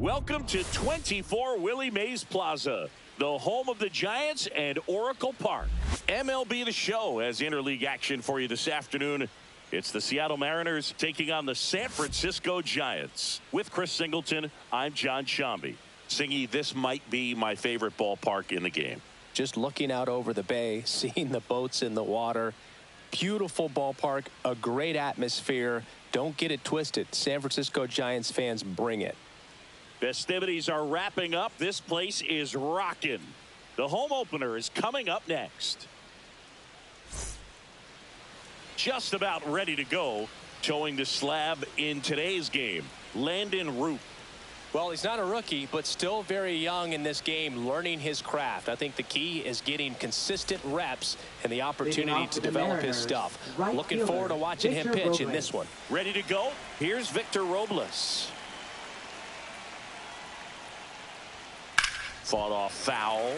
Welcome to 24 Willie Mays Plaza, the home of the Giants and Oracle Park. MLB The Show has interleague action for you this afternoon. It's the Seattle Mariners taking on the San Francisco Giants. With Chris Singleton, I'm John Shambi. Singy, this might be my favorite ballpark in the game. Just looking out over the bay, seeing the boats in the water. Beautiful ballpark, a great atmosphere. Don't get it twisted. San Francisco Giants fans, bring it. Festivities are wrapping up. This place is rocking. The home opener is coming up next. Just about ready to go. Towing the slab in today's game, Landon Root. Well, he's not a rookie, but still very young in this game, learning his craft. I think the key is getting consistent reps and the opportunity to develop his stuff. Looking forward to watching him pitch in this one. Ready to go? Here's Victor Robles. Fought off foul.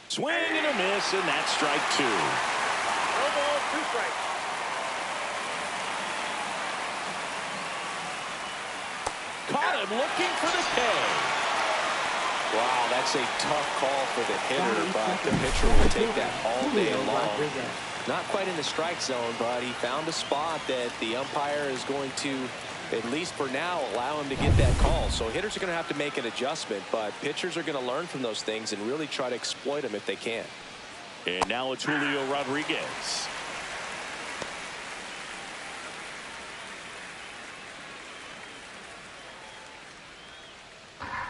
Swing and a miss, and that's strike two. No ball, two strikes. Caught him looking for the K. Wow, that's a tough call for the hitter, but the pitcher will take that all day long. Not quite in the strike zone, but he found a spot that the umpire is going to, at least for now, allow him to get that call. So hitters are going to have to make an adjustment, but pitchers are going to learn from those things and really try to exploit them if they can. And now it's Julio Rodriguez.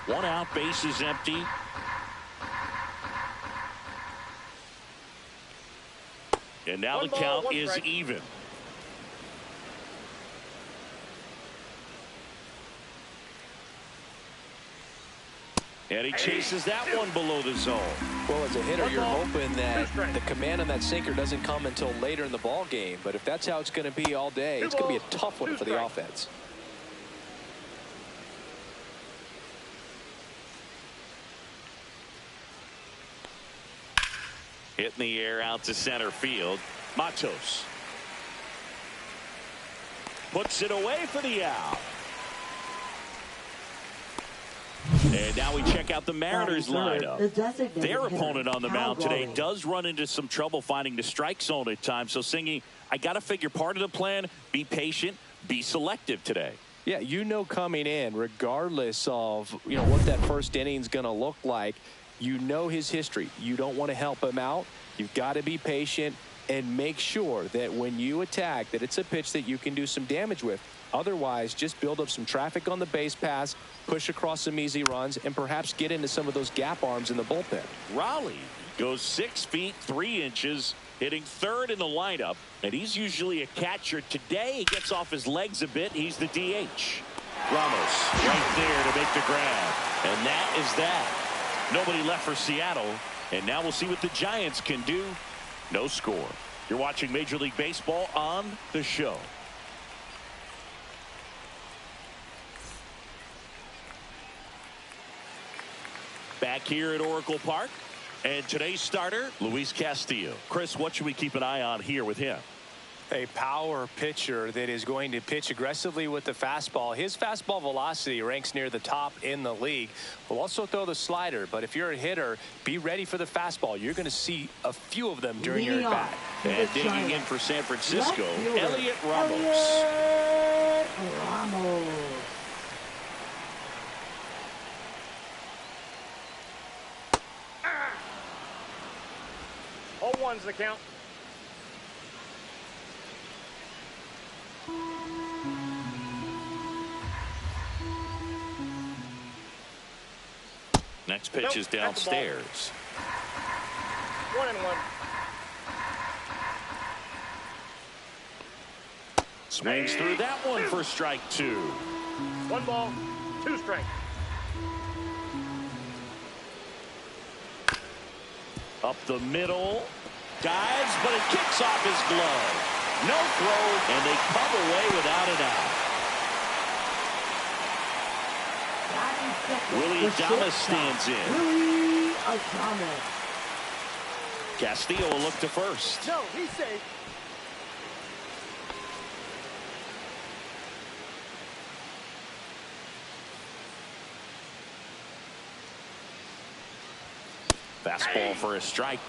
One out, base is empty. And now the count is even. And he chases that one below the zone. Well, as a hitter, you're hoping that the command on that sinker doesn't come until later in the ball game. But if that's how it's going to be all day, it's going to be a tough one for the offense. Hit in the air out to center field. Matos puts it away for the out. And now we check out the Mariners lineup. Their opponent on the mound today does run into some trouble finding the strike zone at times. So, Singy, I got to figure part of the plan, be patient, be selective today. Yeah, you know coming in, regardless of, what that first inning is going to look like, you know his history. You don't want to help him out. You've got to be patient and make sure that when you attack that it's a pitch that you can do some damage with. Otherwise, just build up some traffic on the base pass, push across some easy runs, and perhaps get into some of those gap arms in the bullpen. Raleigh goes 6 feet 3 inches, hitting third in the lineup, and he's usually a catcher. Today, he gets off his legs a bit. He's the DH. Ramos right there to make the grab, and that is that. Nobody left for Seattle, and now we'll see what the Giants can do. No score. You're watching Major League Baseball on The Show. Back here at Oracle Park, and today's starter, Luis Castillo. Chris, what should we keep an eye on here with him? A power pitcher that is going to pitch aggressively with the fastball. His fastball velocity ranks near the top in the league. Will also throw the slider, but if you're a hitter, be ready for the fastball. You're going to see a few of them during your at-bat. And digging in for San Francisco, Elliot Ramos. Ramos. 0-1's the count. Next pitch is downstairs. 1-1. Swings through that one for strike two. 1 ball, 2 strikes. Up the middle. Dives, but it kicks off his glove. No throw, and they come away without an out. Willie Adames stands in. Willie Adames. Castillo will look to first. No, he's safe. Fastball for a strike.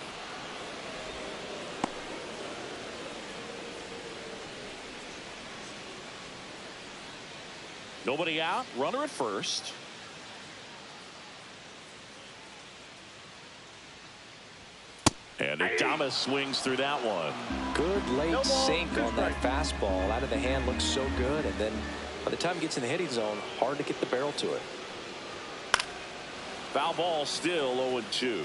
Nobody out. Runner at first. And Thomas swings through that one. Good late No ball, sink two on that fastball. Out of the hand looks so good. And then by the time it gets in the hitting zone, hard to get the barrel to it. Foul ball still 0-2.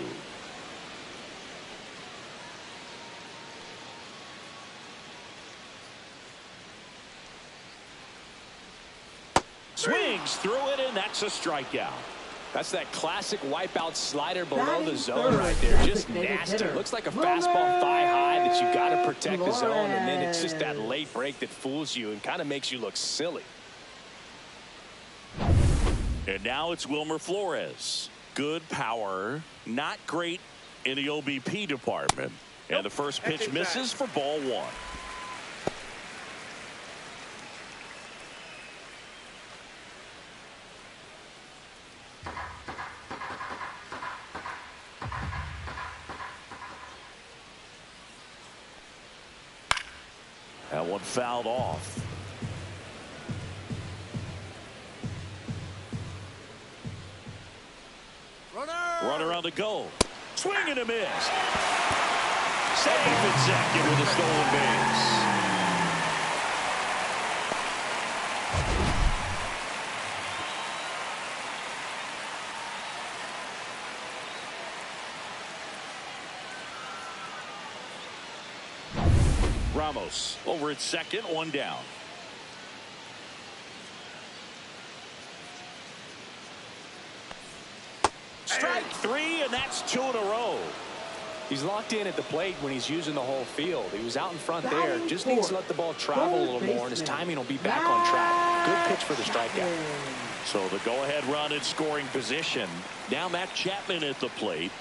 Swings through it, and that's a strikeout. That's that classic wipeout slider below the zone right there. Just nasty. Looks like a fastball thigh high that you got to protect the zone, and then it's just that late break that fools you and kind of makes you look silly. And now it's Wilmer Flores. Good power, not great in the OBP department. And the first pitch misses for ball one. That one fouled off. Runner on the go. Swing and a miss. Safe at second with a stolen base. Ramos over at second, one down. Strike three, and that's two in a row. He's locked in at the plate when he's using the whole field. He was out in front there. Just needs to let the ball travel a little more, and his timing will be back on track. Good pitch for the strikeout. So the go-ahead run in scoring position. Now Matt Chapman at the plate.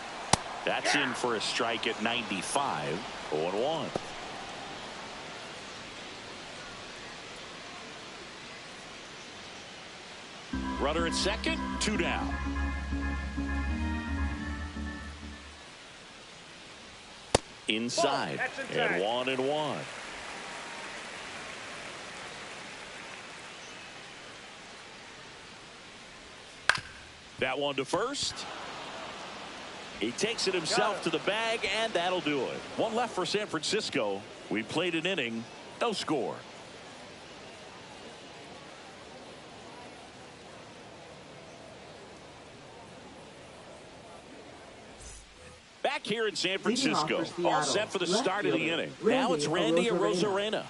That's in for a strike at 95. 0-1. Runner at second, two down. Inside, and 1-1. That one to first. He takes it himself to the bag, and that'll do it. One left for San Francisco. We played an inning, no score. Back here in San Francisco, all set for the start of the inning. Now it's Randy Arozarena.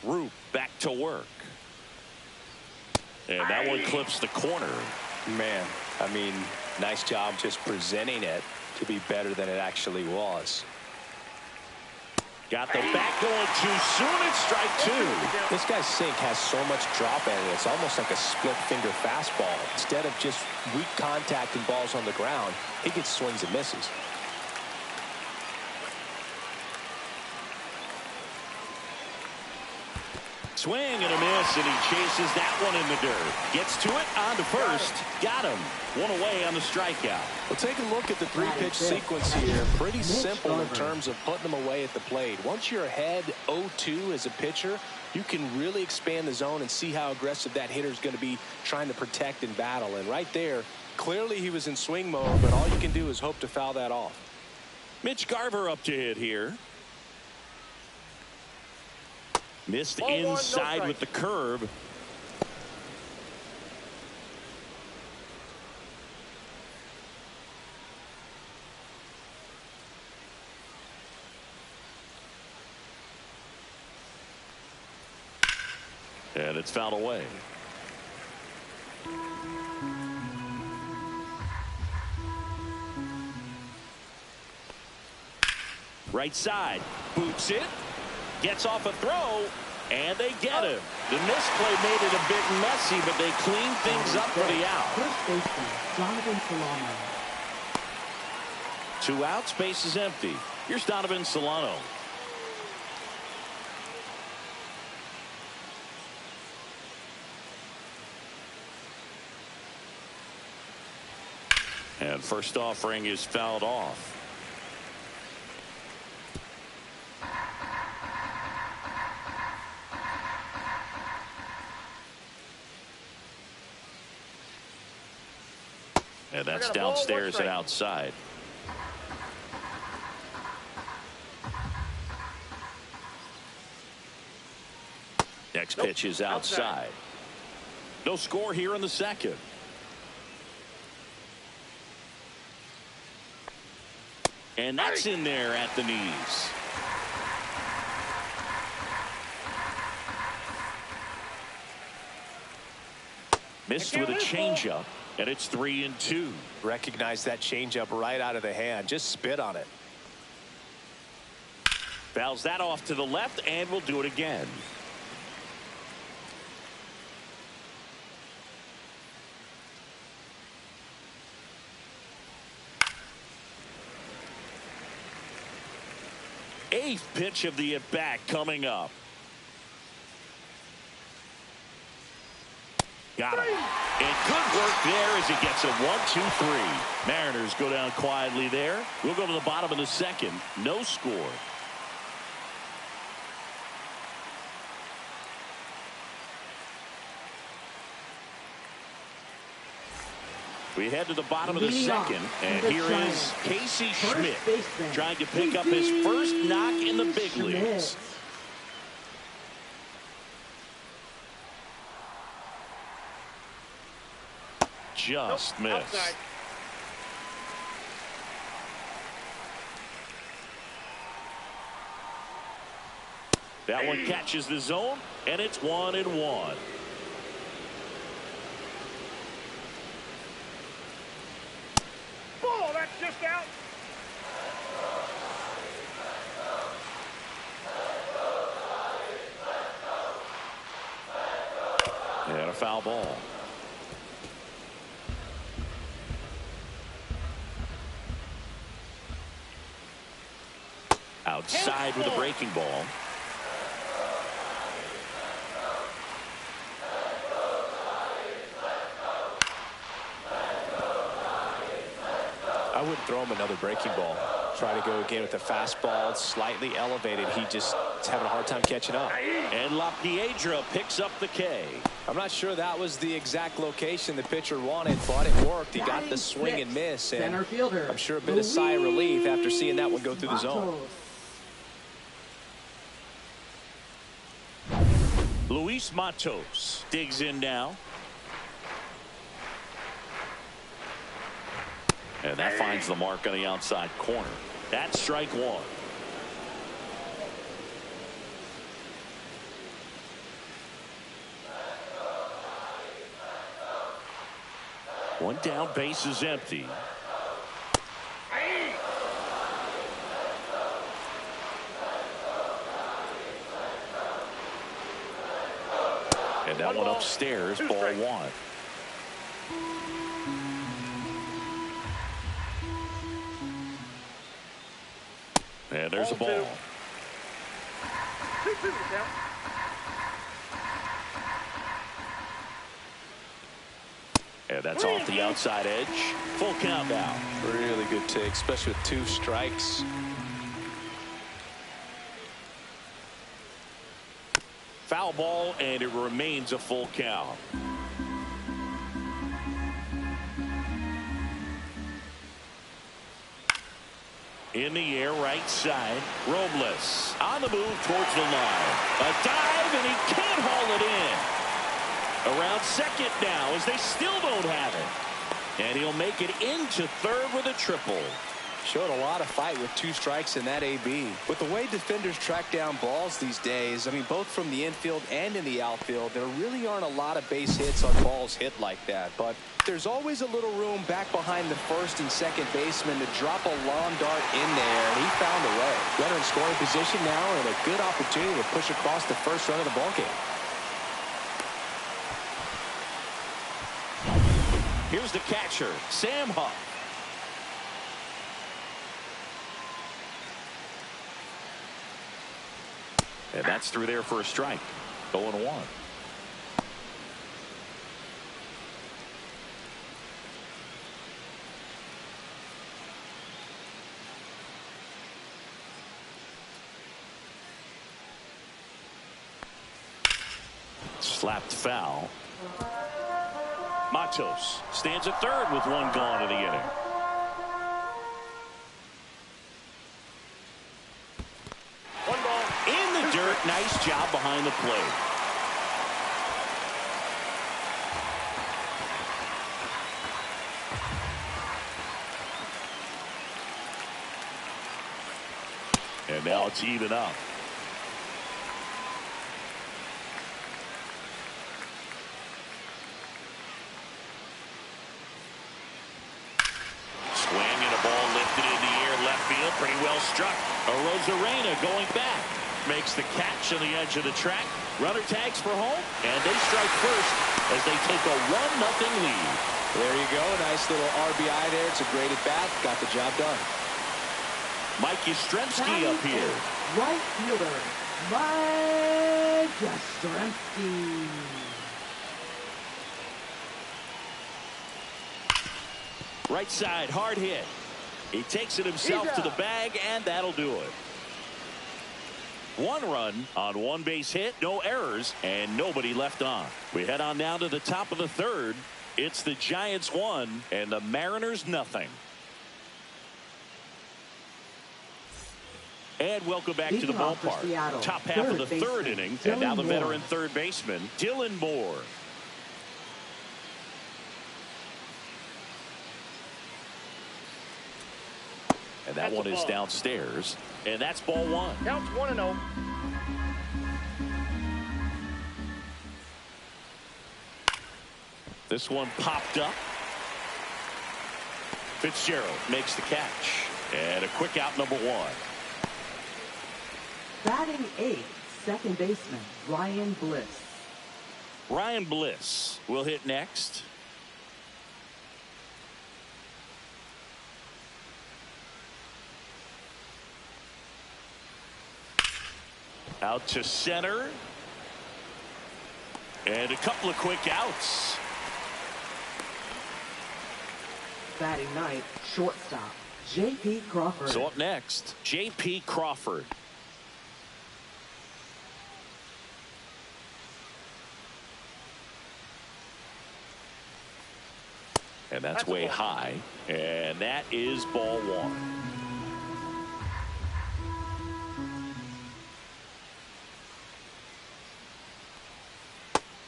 Roop back to work. And that one clips the corner. Man, I mean, nice job just presenting it to be better than it actually was. Got the bat going too soon. It's strike two. This guy's sink has so much drop in it. It's almost like a split finger fastball. Instead of just weak contact and balls on the ground, he gets swings and misses. Swing and a miss, and he chases that one in the dirt. Gets to it, on to first. Got him. One away on the strikeout. Well, take a look at the three-pitch sequence here. Pretty simple in terms of putting them away at the plate. Once you're ahead 0-2 as a pitcher, you can really expand the zone and see how aggressive that hitter is going to be trying to protect and battle. And right there, clearly he was in swing mode, but all you can do is hope to foul that off. Mitch Garver up to hit here. Missed Ball one, no inside strike. with the curve. And it's fouled away. Right side, boots it, gets off a throw, And they get him. The misplay made it a bit messy, but they clean things up for the out. First baseman, Donovan Solano. 2 outs, base is empty. Here's Donovan Solano. And first offering is fouled off. And that's downstairs and outside. Next pitch is outside. No score here in the second. And that's in there at the knees. Missed with a changeup, and it's 3-2. Recognize that changeup right out of the hand. Just spit on it. Fouls that off to the left, and we'll do it again. Eighth pitch of the at-bat coming up. Got him. And good work there as he gets a 1-2-3. Mariners go down quietly there. We'll go to the bottom of the second. No score. We head to the bottom of the second, and here is Casey Schmidt trying to pick up his first knock in the big leagues. Just missed. That one catches the zone, and it's 1-1. That's just out. And a foul ball. Outside with a breaking ball. I wouldn't throw him another breaking ball. Try to go again with the fastball, slightly elevated. He just is having a hard time catching up. And LaPiedra picks up the K. I'm not sure that was the exact location the pitcher wanted, but it worked. He got the swing and miss, and Center fielder, I'm sure a bit of sigh of relief after seeing that one go through the zone. Luis Matos digs in now. And that finds the mark on the outside corner. That's strike one. One down, base is empty. And that one upstairs, ball one. And there's a ball. 2-2 down. And that's off the outside edge. Full count now. Really good take, especially with 2 strikes. Foul ball, and it remains a full count. In the air, right side. Robles on the move towards the line. A dive, and he can't haul it in. Around second now as they still don't have it. And he'll make it into third with a triple. Showed a lot of fight with 2 strikes in that AB. With the way defenders track down balls these days, I mean, both from the infield and in the outfield, there really aren't a lot of base hits on balls hit like that. But there's always a little room back behind the first and second baseman to drop a long dart in there, and he found a way. Runner in scoring position now, and a good opportunity to push across the first run of the ballgame. Here's the catcher, Sam Huff. And that's through there for a strike. 0-1. Slapped foul. Matos stands at third with 1 gone in the inning. Dirt, nice job behind the plate. And now it's even up. Swing and a ball lifted in the air, left field, pretty well struck. Arozarena going back. Makes the catch on the edge of the track. Runner tags for home, and they strike first as they take a 1-0 lead. There you go. Nice little RBI there. It's a great at bat. Got the job done. Mike Yastrzemski up here. Right fielder, Mike Yastrzemski. Right side, hard hit. He takes it himself to the bag, and that'll do it. 1 run on 1 base hit, no errors, and nobody left on. We head on down to the top of the 3rd. It's the Giants 1 and the Mariners nothing. And welcome back to the ballpark. Top half of the 3rd inning, and now the veteran 3rd baseman, Dylan Moore. And that one is downstairs. And that's ball 1. Counts 1-0. This one popped up. Fitzgerald makes the catch. And a quick out, number 1. Batting 8th, second baseman, Ryan Bliss. Ryan Bliss will hit next. Out to center. And a couple of quick outs. Batting 9th, shortstop, J.P. Crawford. So up next, J.P. Crawford. And that's way high. And that is ball 1.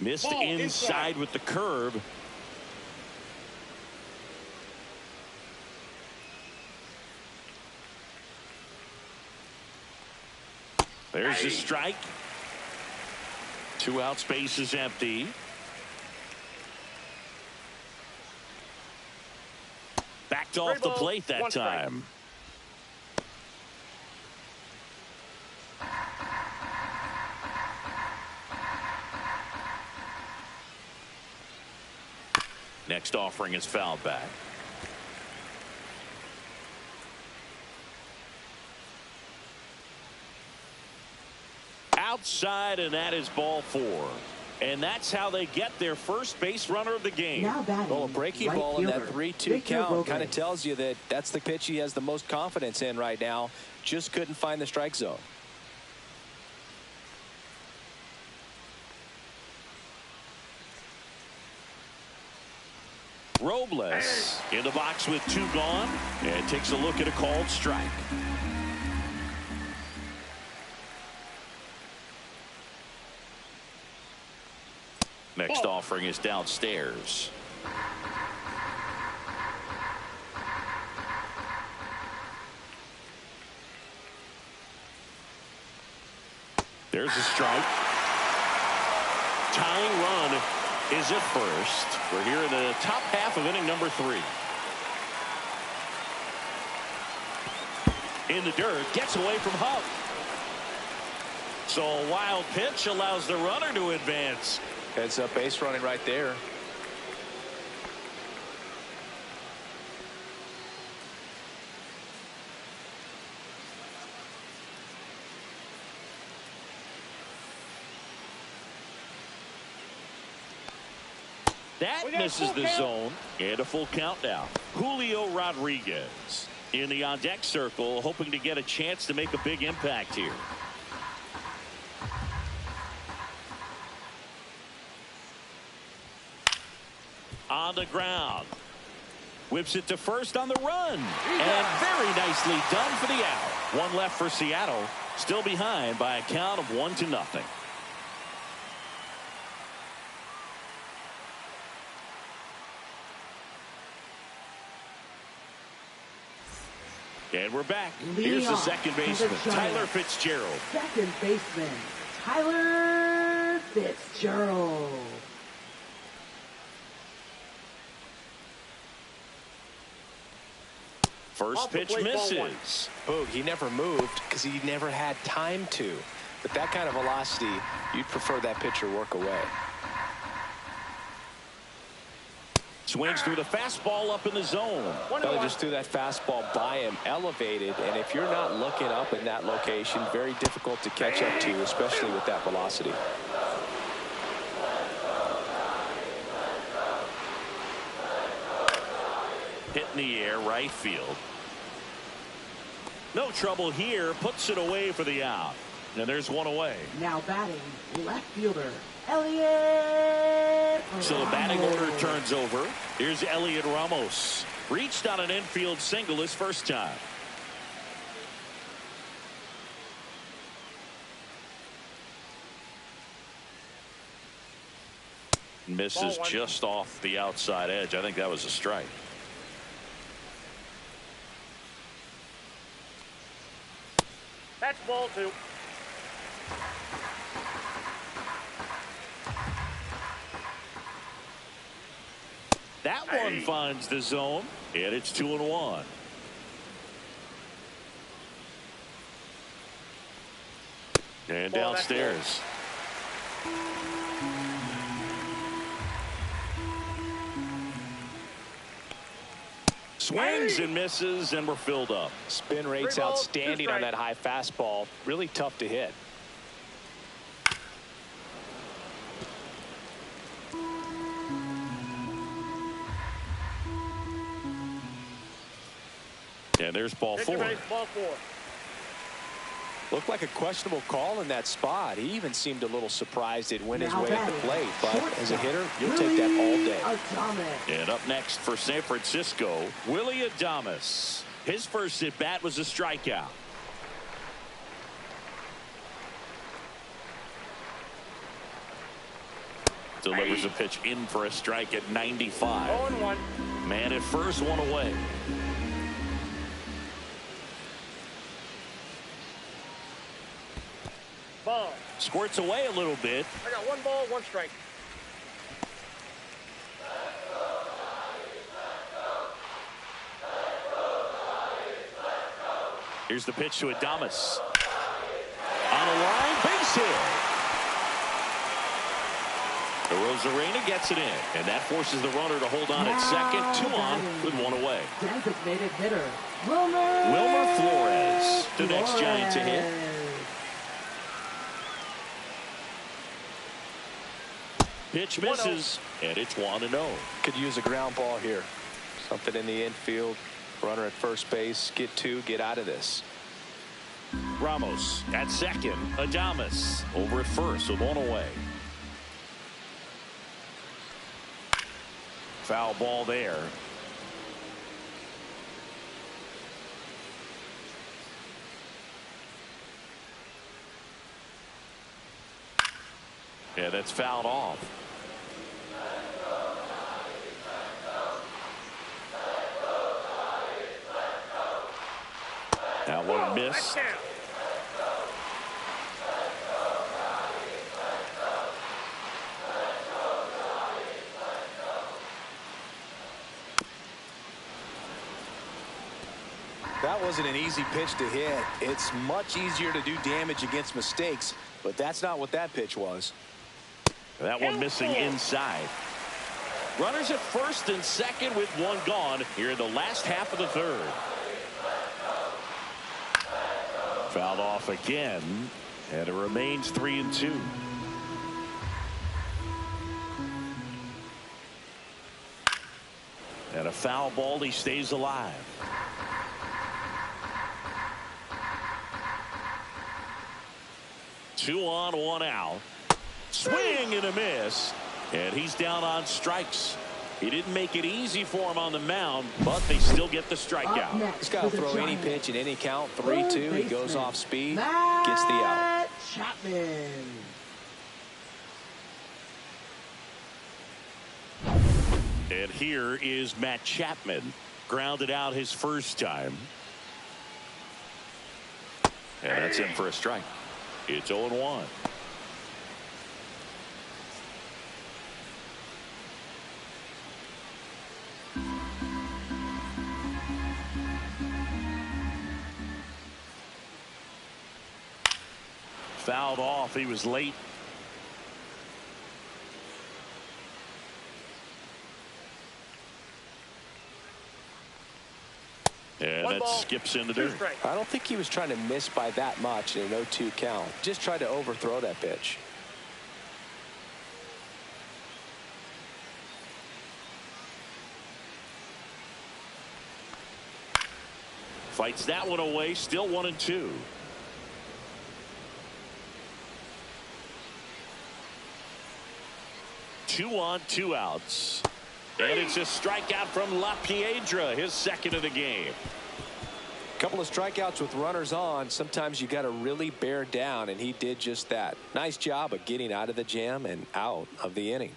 Missed inside with the curve. There's the strike. 2 outs, base is empty. Backed off the plate that time. Next offering is fouled back. Outside, and that is ball 4. And that's how they get their first base runner of the game. Well, a breaking right ball in that fielder, 3-2 count kind of tells you that that's the pitch he has the most confidence in right now. Just couldn't find the strike zone. Robles in the box with 2 gone, and takes a look at a called strike. Next offering is downstairs. There's a strike. Tying run is at first. We're here in the top half of inning number 3. In the dirt, gets away from Hub. So a wild pitch allows the runner to advance. Heads up base running right there. That misses the zone, and a full count now. Julio Rodriguez in the on-deck circle, hoping to get a chance to make a big impact here. On the ground. Whips it to first on the run. And very nicely done for the out. One left for Seattle. Still behind by a count of 1-0. And we're back. Here's the second baseman, Tyler Fitzgerald. Second baseman, Tyler Fitzgerald. First pitch misses. Boog, he never moved because he never had time to. With that kind of velocity, you'd prefer that pitcher work away. Swings through the fastball up in the zone. They just threw that fastball by him, elevated, and if you're not looking up in that location, very difficult to catch up to, especially with that velocity. Hit in the air, right field. No trouble here, puts it away for the out. And there's one away. Now batting, left fielder, Elliot So the batting order turns over. Here's Elliot Ramos. Reached on an infield single his first time. Misses just off the outside edge. I think that was a strike. That's ball 2. That one finds the zone, and it's 2-1. And downstairs. Swings and misses, and we're filled up. Spin rate's outstanding on that high fastball. Really tough to hit. And there's ball 4. Ball 4. Looked like a questionable call in that spot. He even seemed a little surprised it went his way at the plate. But as a hitter, you'll take that all day. And up next for San Francisco, Willy Adames. His first at bat was a strikeout. Delivers a pitch in for a strike at 95. 0-1. Man at first, one away. Ball. Squirts away a little bit. I got 1 ball, 1 strike. Here's the pitch to Adames. On the line, base hit. Rosarena gets it in, and that forces the runner to hold on at second. 2 on with 1 away. Designated hitter, Wilmer Flores, the next Giant to hit. Pitch misses, and it's 1-0. Could use a ground ball here. Something in the infield. Runner at first base. Get 2. Get out of this. Ramos at second. Adames over at first with 1 away. Foul ball there. Yeah, that's fouled off. That one missed. That wasn't an easy pitch to hit. It's much easier to do damage against mistakes, but that's not what that pitch was. That one missing inside. Runners at first and second with one gone here in the last half of the third. Fouled off again, and it remains 3-2. And a foul ball, he stays alive. Two on, one out. Swing and a miss. And he's down on strikes. He didn't make it easy for him on the mound, but they still get the strikeout. He's got to throw any pitch in any count. 3-2. He goes off speed, gets the out. Chapman. And here is Matt Chapman. Grounded out his first time. And that's in for a strike. It's 0-1. Fouled off. He was late. And that skips in the dirt. I don't think he was trying to miss by that much in an 0-2 count. Just tried to overthrow that pitch. Fights that one away. Still 1-2. Two on, two outs. And it's a strikeout from LaPiedra, his second of the game. Couple of strikeouts with runners on. Sometimes you got to really bear down, and he did just that. Nice job of getting out of the jam and out of the inning.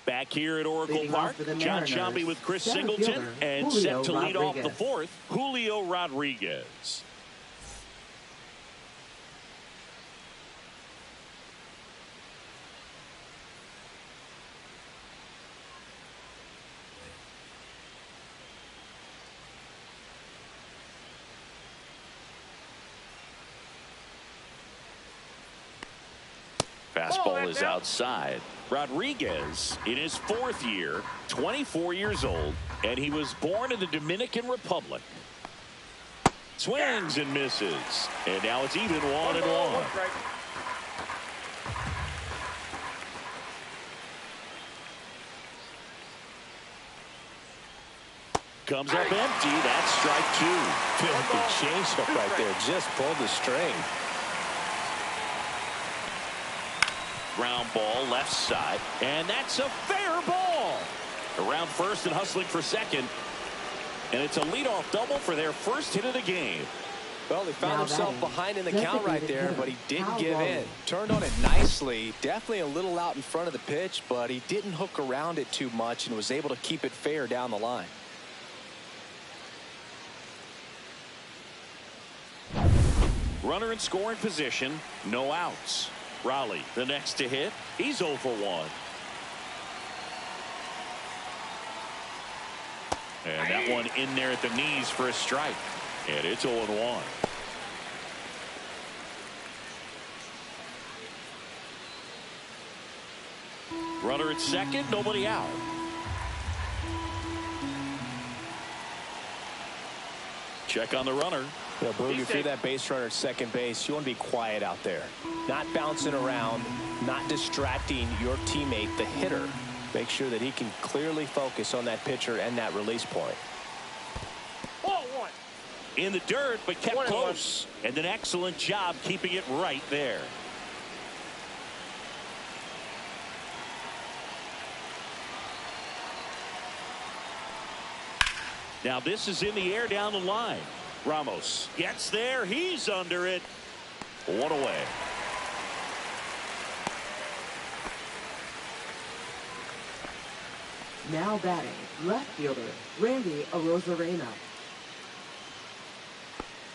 Back here at Oracle Park, John Sciambi with Chris Singleton, and Julio set to lead off the Rodriguez. fourth, Julio Rodriguez. Fastball is outside. Rodriguez in his fourth year, 24 years old, and he was born in the Dominican Republic. Swings and misses, and now it's even 1-1. Comes up empty. That's strike two. Filthy changeup right there. Just pulled the string. Ground ball left side, and that's a fair ball. Around first and hustling for second, and it's a leadoff double for their first hit of the game. Well, he found Now himself batting, behind in the count right designated there, hitter, but he didn't Kyle give in. Raleigh. Turned on it nicely. Definitely a little out in front of the pitch, but he didn't hook around it too much and was able to keep it fair down the line. Runner in scoring position, no outs. Raleigh, the next to hit. He's 0 for 1. And that one in there at the knees for a strike. And it's 0-1. Runner at second, nobody out. Check on the runner. Yeah, Boog, if you're that base runner at second base, you want to be quiet out there. Not bouncing around, not distracting your teammate, the hitter. Make sure that he can clearly focus on that pitcher and that release point. Ball one. In the dirt, but kept 1-1. close. And an excellent job keeping it right there. Now this is in the air down the line. Ramos gets there. He's under it. One away. Now batting, left fielder, Randy Arozarena.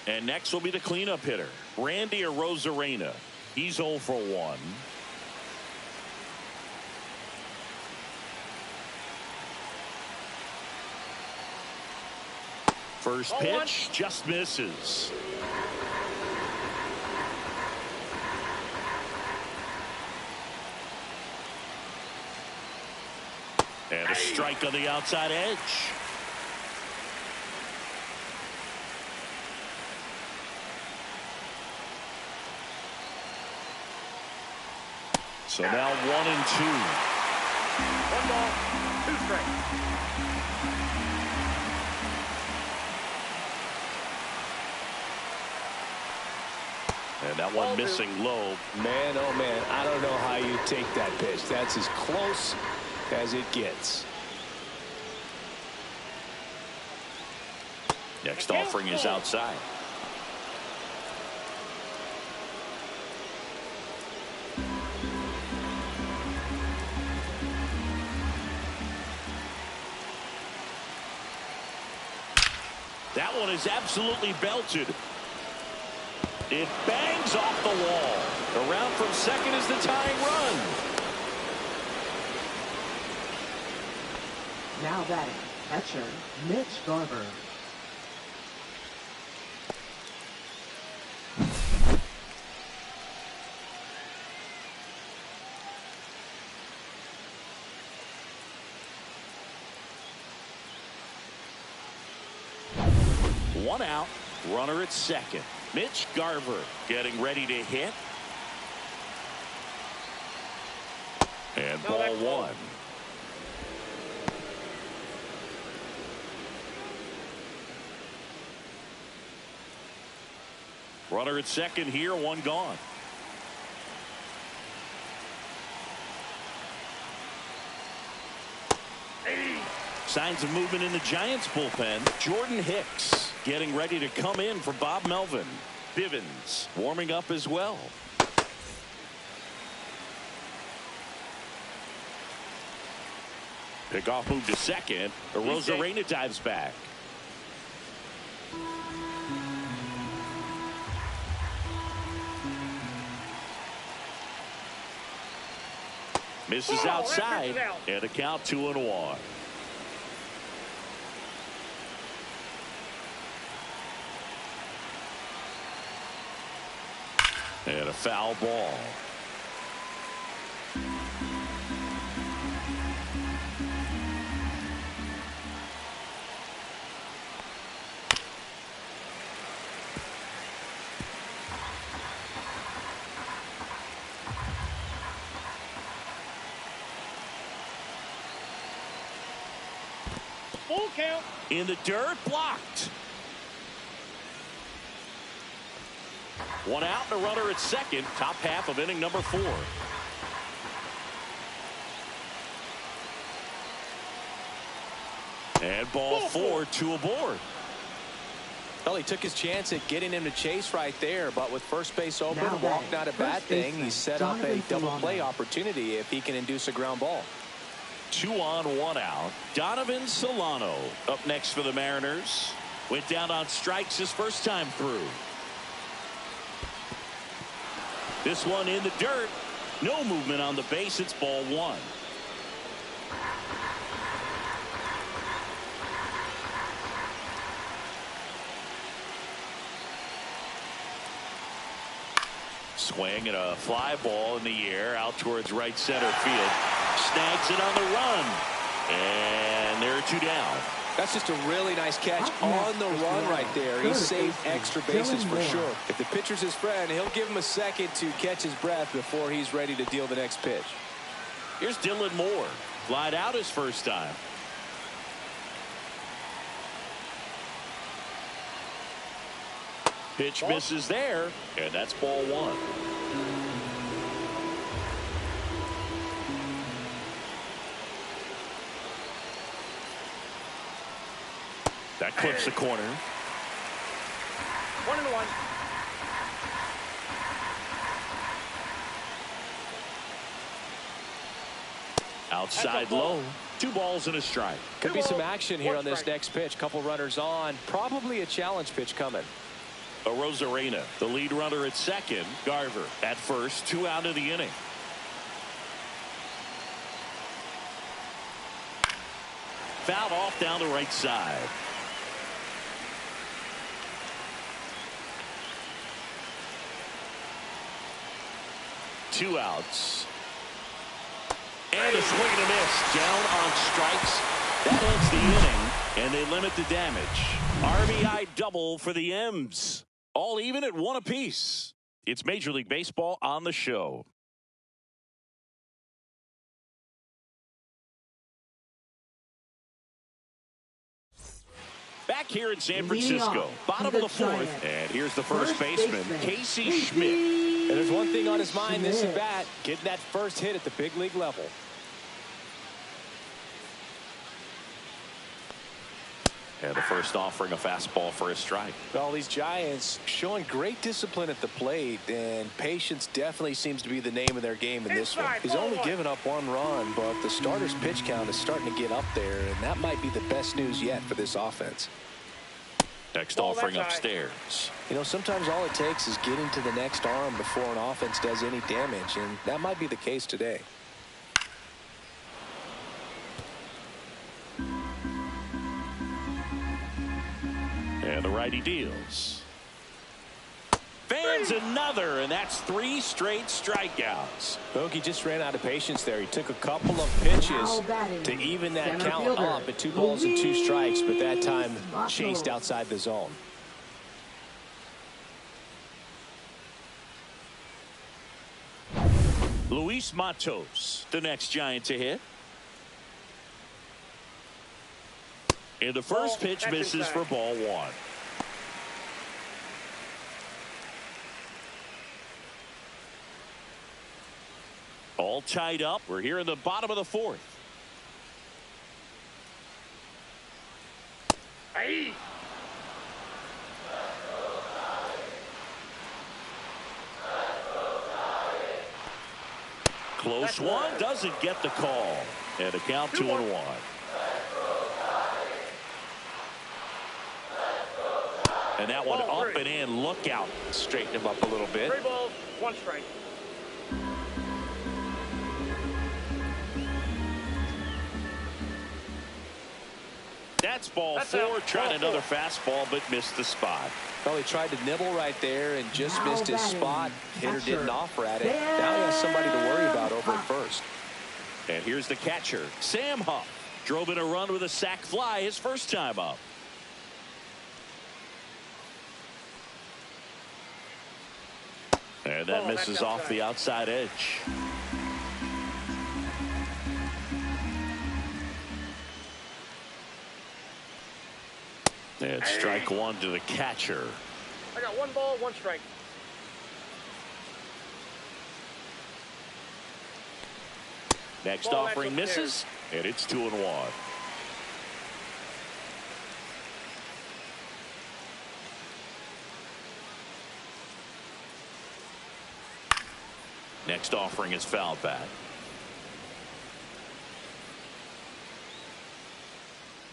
And next will be the cleanup hitter, Randy Arozarena. He's 0 for 1. First pitch just misses. And a strike on the outside edge. So now 1-2. 1 ball, 2 strikes. And that one missing low. Man, oh man, I don't know how you take that pitch. That's as close as it gets. Next offering is outside. That one is absolutely belted. It bangs off the wall. Around from second is the tying run. Now batting, catcher, Mitch Garver. One out, runner at second. Mitch Garver getting ready to hit. And ball one. Runner at second here, one gone. Signs of movement in the Giants bullpen. Jordan Hicks getting ready to come in for Bob Melvin. Bivens warming up as well. Pickoff move to second. Arozarena dives back. Misses outside, and a count 2-1. And a foul ball. Full count. In the dirt, blocked. One out and a runner at second. Top half of inning number 4. And ball 4, 2 aboard. Well, he took his chance at getting him to chase right there, but with first base open, Now walk batting, not a bad first thing. baseman, He set up a Donovan double Solano. play opportunity if he can induce a ground ball. 2 on, 1 out. Donovan Solano up next for the Mariners. Went down on strikes his first time through. This one in the dirt. No movement on the base. It's ball 1. Swing and a fly ball in the air out towards right center field. Snags it on the run. And there are 2 down. That's just a really nice catch Up on next the is run Dylan. right there. He Third saved baseman, extra bases Dylan for Moore. sure. If the pitcher's his friend, he'll give him a second to catch his breath before he's ready to deal the next pitch. Here's Dylan Moore. Flied out his first time. Pitch misses there, and that's ball 1. That clips the corner. 1-1. Outside low. 2 balls and a strike. Could be some action here 1 on this strike. next pitch. Couple runners on. Probably a challenge pitch coming. Arozarena, the lead runner at second. Garver at first. 2 out of the inning. Fouled off down the right side. 2 outs. And a swing and a miss. Down on strikes. That ends the inning, and they limit the damage. RBI double for the M's. All even at 1 apiece. It's Major League Baseball on the show. Back here in San Francisco, bottom of the 4th, and here's the first baseman, Casey Schmidt. And there's one thing on his mind this at bat, getting that first hit at the big league level. And the first offering, a fastball for a strike. Well, these Giants showing great discipline at the plate, and patience definitely seems to be the name of their game in this one. He's only given up 1 run, but the starter's pitch count is starting to get up there, and that might be the best news yet for this offense. Next offering upstairs. You know, sometimes all it takes is getting to the next arm before an offense does any damage, and that might be the case today. And the righty deals. Fans another, and that's 3 straight strikeouts. Bogey just ran out of patience there. He took a couple of pitches to even that count up at 2 balls and 2 strikes, but that time chased outside the zone. Luis Matos, the next Giant to hit. And the first pitch misses for ball 1. All tied up. We're here in the bottom of the 4th. Hey. Close one, doesn't get the call. And a count 2-1. And that one up and in. Look out. Straighten him up a little bit. 3 balls, 1 strike. That's ball 4. Tried another fastball, but missed the spot. Well, he tried to nibble right there and just missed his spot. Hitter didn't offer at it. Now he has somebody to worry about over at first. And here's the catcher, Sam Huff. Drove in a run with a sac fly his first time up. And that misses off the outside edge. And strike 1 to the catcher. I got 1 ball, 1 strike. Next offering misses, and it's 2-1. Next offering is fouled back.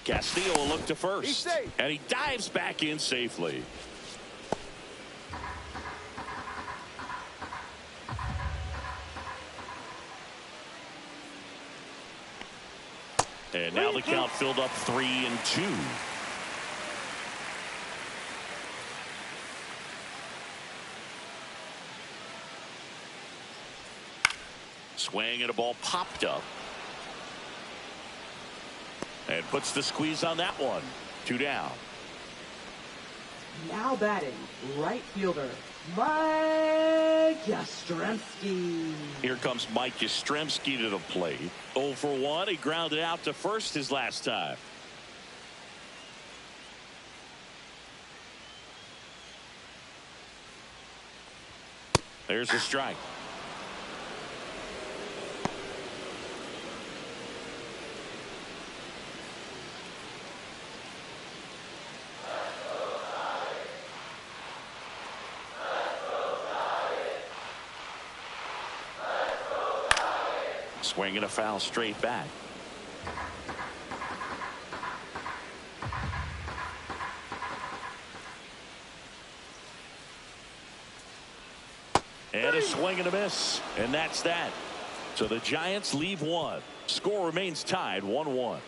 Castillo will look to first, and he dives back in safely. And now the count filled up 3-2. Swing and a ball popped up. And puts the squeeze on that one. 2 down. Now batting, right fielder, Mike Yastrzemski. Here comes Mike Yastrzemski to the plate. 0 for 1. He grounded out to first his last time. There's a strike. Swinging a foul straight back. And a swing and a miss. And that's that. So the Giants leave 1. Score remains tied 1-1.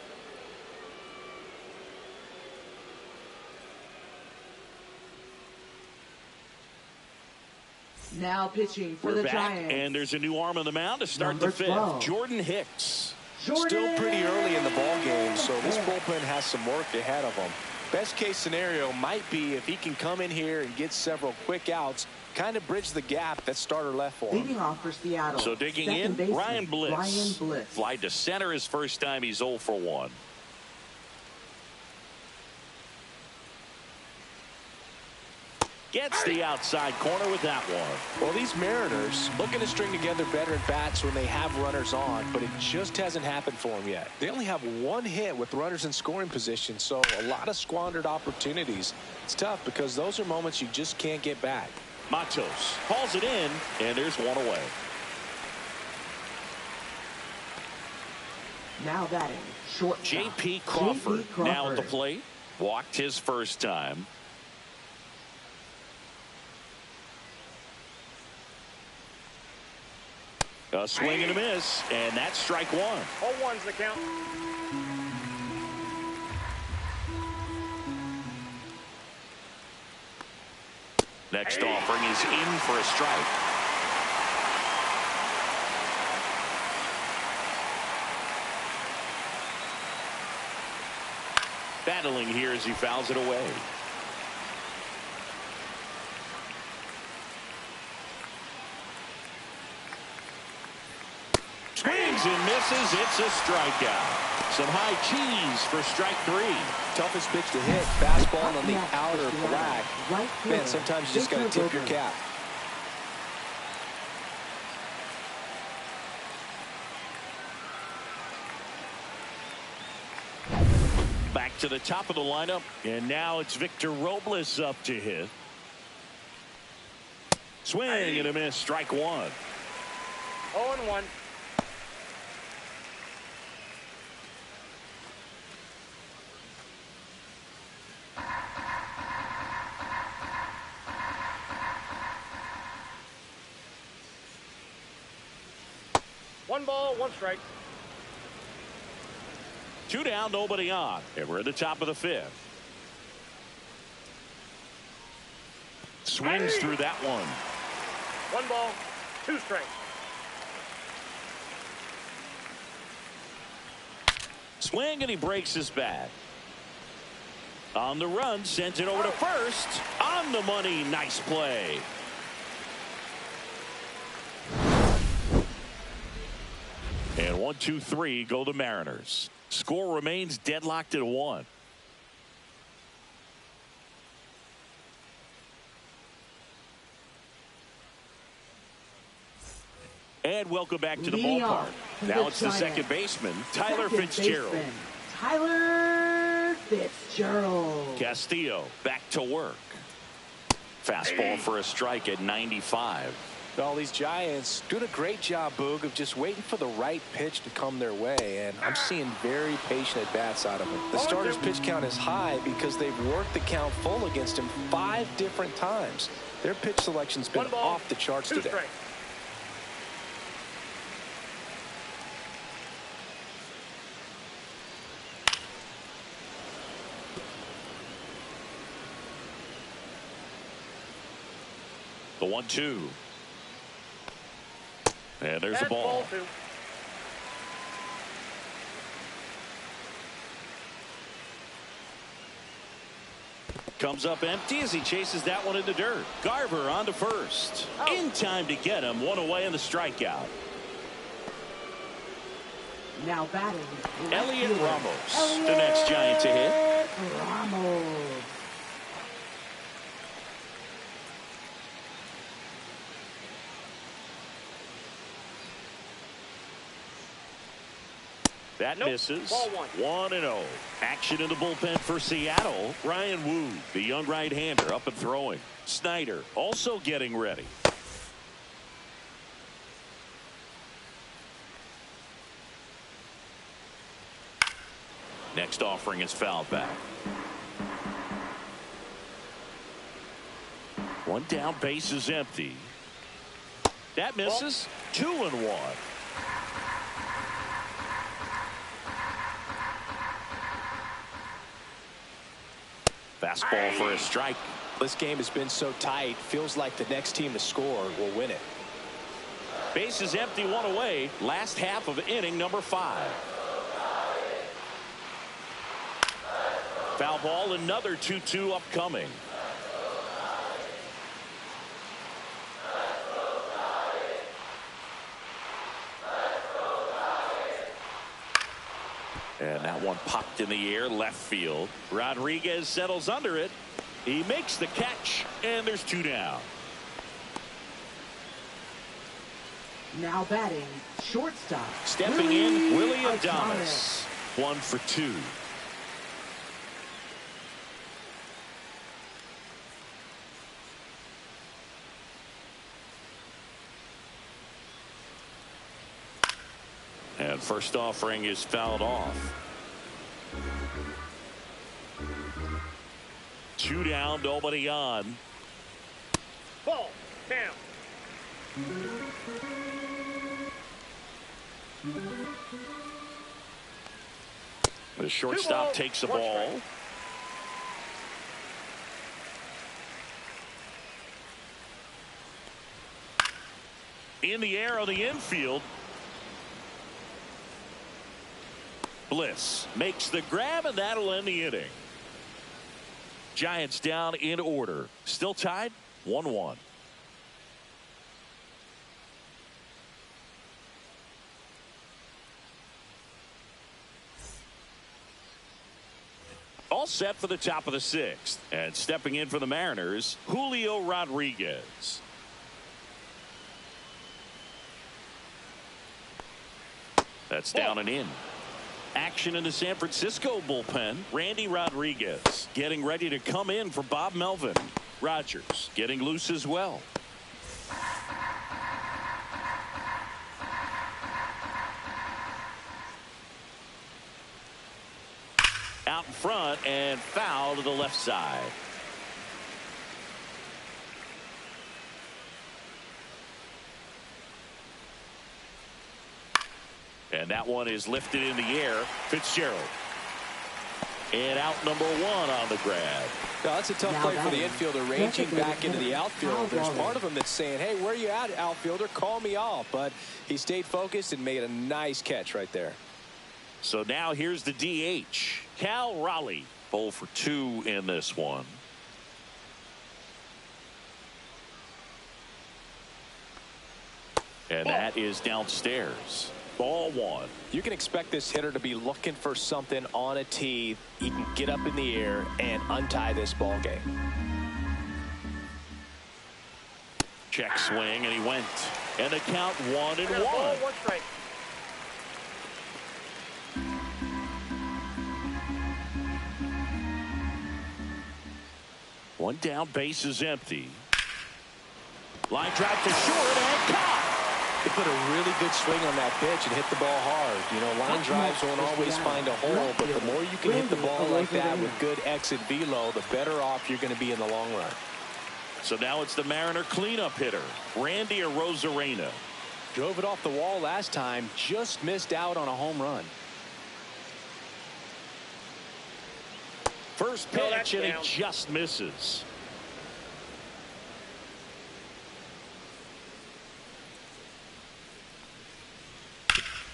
Now pitching for We're the back, Giants. and there's a new arm on the mound to start Number the fifth. 12. Jordan Hicks. Still pretty early in the ball game, so this bullpen has some work ahead of them. Best case scenario might be if he can come in here and get several quick outs, kind of bridge the gap that starter left for him. Leading off for Seattle. So digging second in, baseman, Ryan Bliss. Ryan Bliss. Fly to center his first time. He's 0 for 1. Gets the outside corner with that one. Well, these Mariners looking to string together better at bats when they have runners on, but it just hasn't happened for them yet. They only have one hit with runners in scoring position, so a lot of squandered opportunities. It's tough because those are moments you just can't get back. Matos hauls it in, and there's one away. Now batting, shortstop. J.P. Crawford now at the plate. Walked his first time. A swing and a miss, and that's strike one. All one's the count. Next offering is in for a strike. Battling here as he fouls it away. Swings and misses. It's a strikeout. Some high cheese for strike 3. Toughest pitch to hit, fastball on the outer black. Right Man, sometimes you just got to tip your cap. Back to the top of the lineup, and now it's Victor Robles up to hit. Swing and a miss, strike 1. 0-1. One ball, one strike. 2 down, nobody on, and we're at the top of the 5th. Swings through that one. One ball, 2 strikes. Swing, and he breaks his bat. On the run, sends it over to first. On the money, nice play. And 1, 2, 3 go the Mariners. Score remains deadlocked at 1. And welcome back to the ballpark. Now it's the second baseman, Tyler Fitzgerald. Tyler Fitzgerald. Castillo back to work. Fastball for a strike at 95. All these Giants doing a great job, Boog, of just waiting for the right pitch to come their way, and I'm seeing very patient at-bats out of them. The starter's pitch count is high because they've worked the count full against him 5 different times. Their pitch selection's been off the charts today. Strikes. The 1-2. And there's the ball. 2. Comes up empty as he chases that one in the dirt. Garver on to first. In time to get him. 1 away in the strikeout. Now batting, Elliot Ramos, the next Giant to hit. Ramos. That misses. Ball 1. 1-0. Action in the bullpen for Seattle. Ryan Wu, the young right-hander, up and throwing. Snyder also getting ready. Next offering is fouled back. 1 down, base is empty. That misses. 2-1. Fastball for a strike. This game has been so tight. Feels like the next team to score will win it. Base is empty, one away. Last half of inning number 5. Foul ball, another 2-2 upcoming. And that one popped in the air left field. Rodriguez settles under it. He makes the catch, and there's 2 down. Now batting, shortstop. Stepping in, Willie Adames. 1 for 2. And first offering is fouled off. 2 down, nobody on. Ball. Down. The shortstop takes the ball. In the air on the infield. Bliss makes the grab, and that'll end the inning. Giants down in order. Still tied 1-1. All set for the top of the 6th. And stepping in for the Mariners, Julio Rodriguez. That's down and in. Action in the San Francisco bullpen. Randy Rodriguez getting ready to come in for Bob Melvin. Rogers getting loose as well. Out in front and foul to the left side. And that one is lifted in the air. Fitzgerald. And out number 1 on the grab. Now, that's a tough play for the infielder, ranging back into the outfield. There's part of him that's saying, hey, where are you at, outfielder? Call me off. But he stayed focused and made a nice catch right there. So now here's the DH. Cal Raleigh. 0 for 2 in this one. And that is downstairs. Ball 1. You can expect this hitter to be looking for something on a tee. He can get up in the air and untie this ball game. Check swing, and he went. And the count 1-1. Ball, 1 strike. One down, base is empty. Line drive to short and caught. He put a really good swing on that pitch and hit the ball hard. You know, line drives won't always find a hole, but the more you can hit the ball like that with good exit velo, the better off you're going to be in the long run. So now it's the Mariner cleanup hitter, Randy Arozarena. Drove it off the wall last time, just missed out on a home run. First pitch, and he just misses.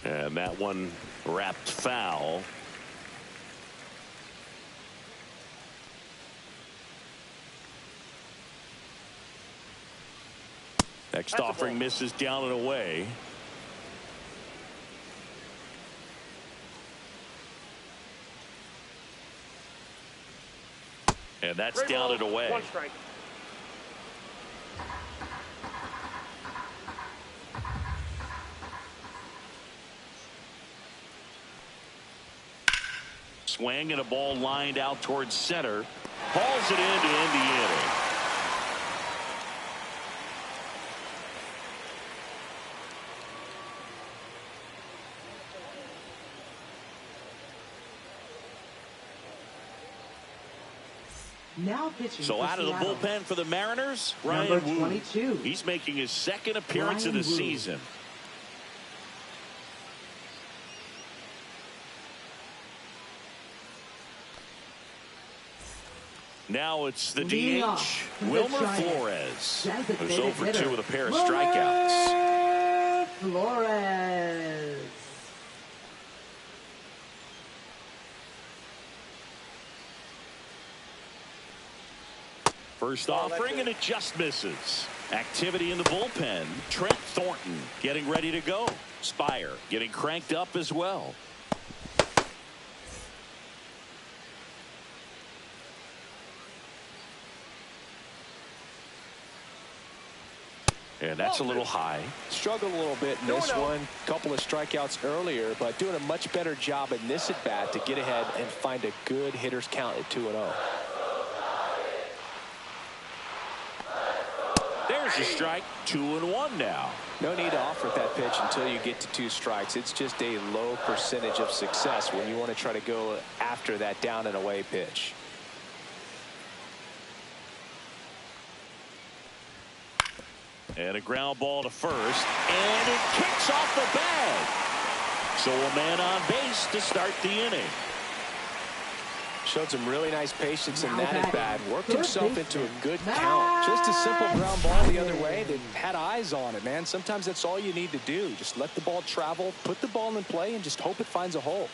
And that one wrapped foul. Next offering misses down and away. And that's down and away. 1 strike. Swing and a ball lined out towards center. Hauls it in to end the inning. Now pitching. So out of the bullpen for the Mariners, Ryan Number Wu. 22. He's making his 2nd appearance of the season. Now it's the Leading DH, off for the Wilmer Giants, Flores. designated Who's over hitter, 2 with a pair of Wilmer strikeouts. Flores. First offering, and it just misses. Activity in the bullpen. Trent Thornton getting ready to go. Spire getting cranked up as well. And that's a little high. Struggled a little bit in this one. Couple of strikeouts earlier, but doing a much better job in this at bat to get ahead and find a good hitter's count at 2-0. There's a strike. 2-1 now. No need to offer that pitch until you get to 2 strikes. It's just a low percentage of success when you want to try to go after that down and away pitch. And a ground ball to first, and it kicks off the bag. So a man on base to start the inning. Showed some really nice patience in that at bat. Worked Third himself into a baseman, good Matt count. Just a simple ground ball the other way that had eyes on it, man. Sometimes that's all you need to do. Just let the ball travel, put the ball in play, and just hope it finds a hole.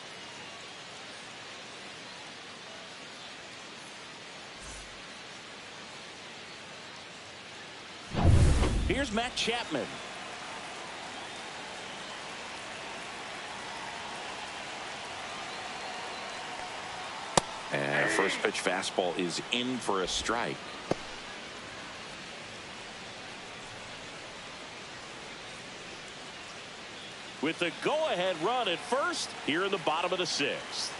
Here's Matt Chapman. And a first pitch fastball is in for a strike. With the go-ahead run at first here in the bottom of the 6th.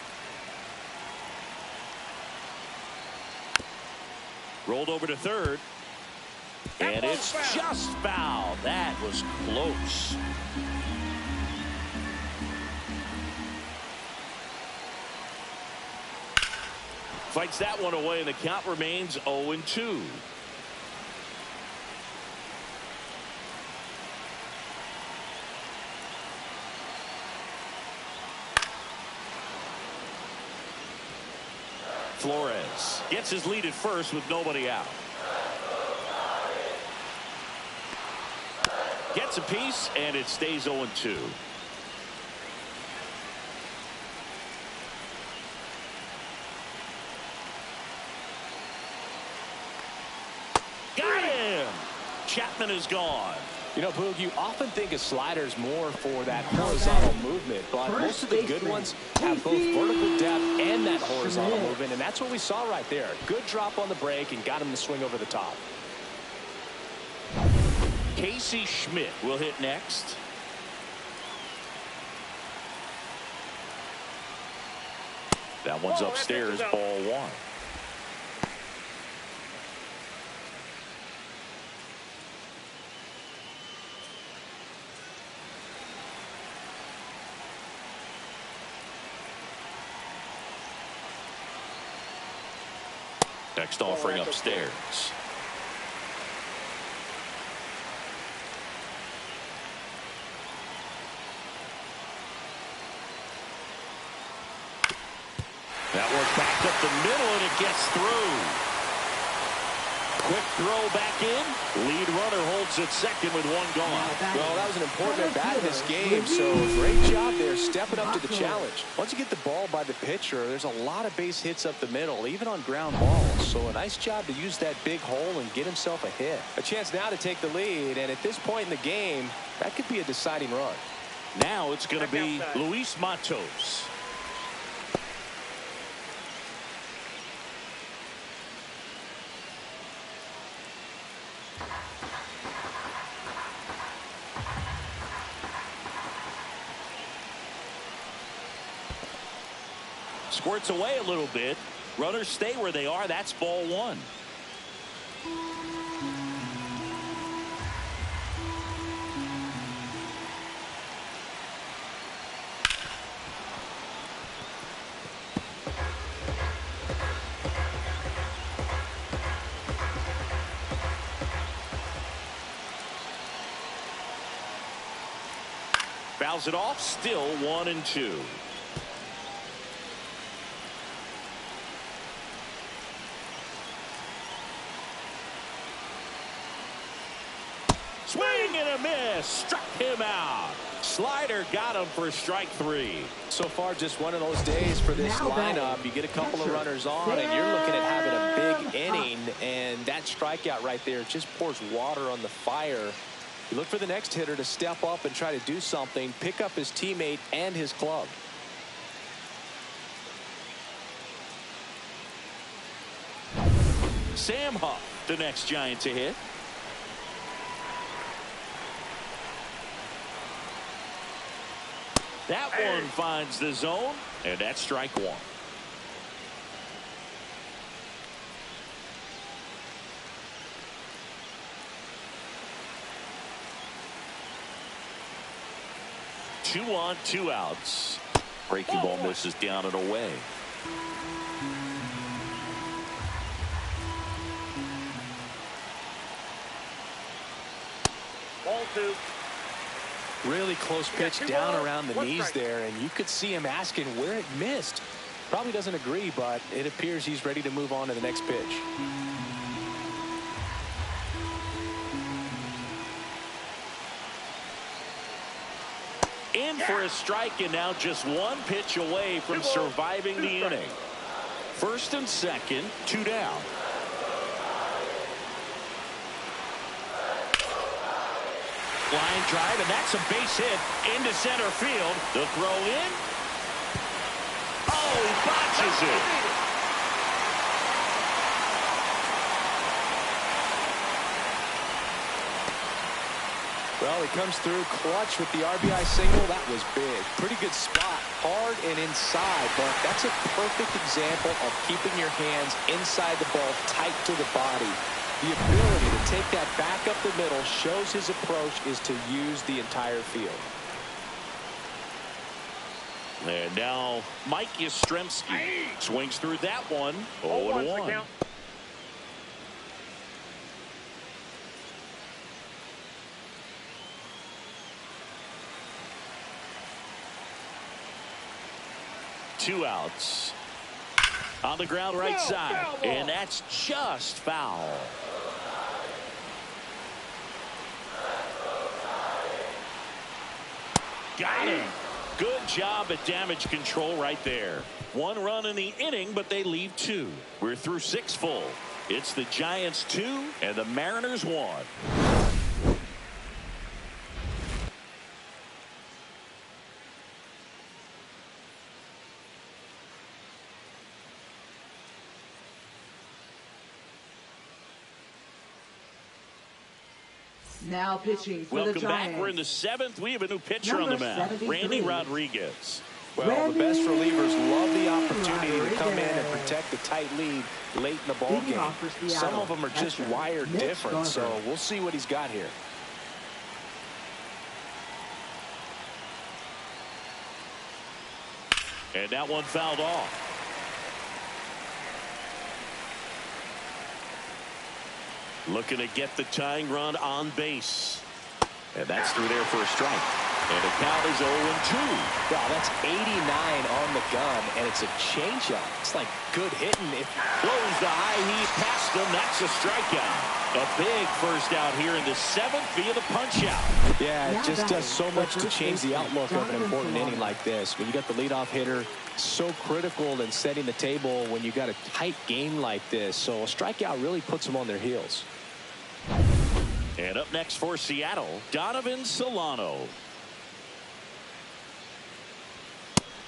Rolled over to third. And it's just foul. That was close. Fights that one away, and the count remains 0-2. Flores gets his lead at first with nobody out. Gets a piece, and it stays 0-2. Got him! Chapman is gone. You know, Boog, you often think of sliders more for that horizontal movement, but most of the good ones have both vertical depth and that horizontal movement, and that's what we saw right there. Good drop on the break and got him to swing over the top. Casey Schmidt will hit next. That one's upstairs, ball 1. Next offering upstairs. That one's backed up the middle, and it gets through. Quick throw back in. Lead runner holds at second with 1 gone. Well, that was an important at bat in this game, so great job there stepping up to the challenge. Once you get the ball by the pitcher, there's a lot of base hits up the middle, even on ground balls. So a nice job to use that big hole and get himself a hit. A chance now to take the lead, and at this point in the game, that could be a deciding run. Now it's going to be Luis Matos. Squirts away a little bit. Runners stay where they are. That's ball 1. Fouls it off. Still 1-2. just struck him out. Slider got him for strike 3. So far, just one of those days for this Now batting, lineup. You get a couple of catcher, runners on, and you're looking at having a big inning, and that strikeout right there just pours water on the fire. You look for the next hitter to step up and try to do something, pick up his teammate and his club. Sam Huff, the next Giant to hit. That one finds the zone, and that's strike 1. Two on, 2 outs. Breaking ball misses down and away. Ball 2. Really close pitch down around the knees there, and you could see him asking where it missed. Probably doesn't agree, but it appears he's ready to move on to the next pitch. In for a strike, and now just 1 pitch away from surviving the inning. First and second, 2 down. Line drive, and that's a base hit into center field. The throw in. Oh, he botches it. Well, he comes through clutch with the RBI single. That was big. Pretty good spot. Hard and inside, but that's a perfect example of keeping your hands inside the ball, tight to the body. The ability to take that back up the middle shows his approach is to use the entire field. And now Mike Yastrzemski swings through that one. 0-1. 2 outs. On the ground right side. And that's just foul. Got him. Good job at damage control right there. 1 run in the inning, but they leave 2. We're through 6 full. It's the Giants 2 and the Mariners 1. Now pitching for the Welcome Giants. back. We're in the 7th. We have a new pitcher on the mound. Randy Rodriguez. Well, the best relievers love the opportunity to come in and protect a tight lead late in the ball game. Some of them are just wired different, so we'll see what he's got here. And that one fouled off. Looking to get the tying run on base. And that's through there for a strike. And the count is 0-2. Wow, that's 89 on the gun, and it's a changeup. It's like good hitting. It blows the high heat past him. That's a strikeout. A big first out here in the 7th via the punch out. Yeah, it just does so much to change the outlook of an important inning like this. When you got the leadoff hitter, so critical in setting the table when you got a tight game like this. So a strikeout really puts them on their heels. And up next for Seattle, Donovan Solano.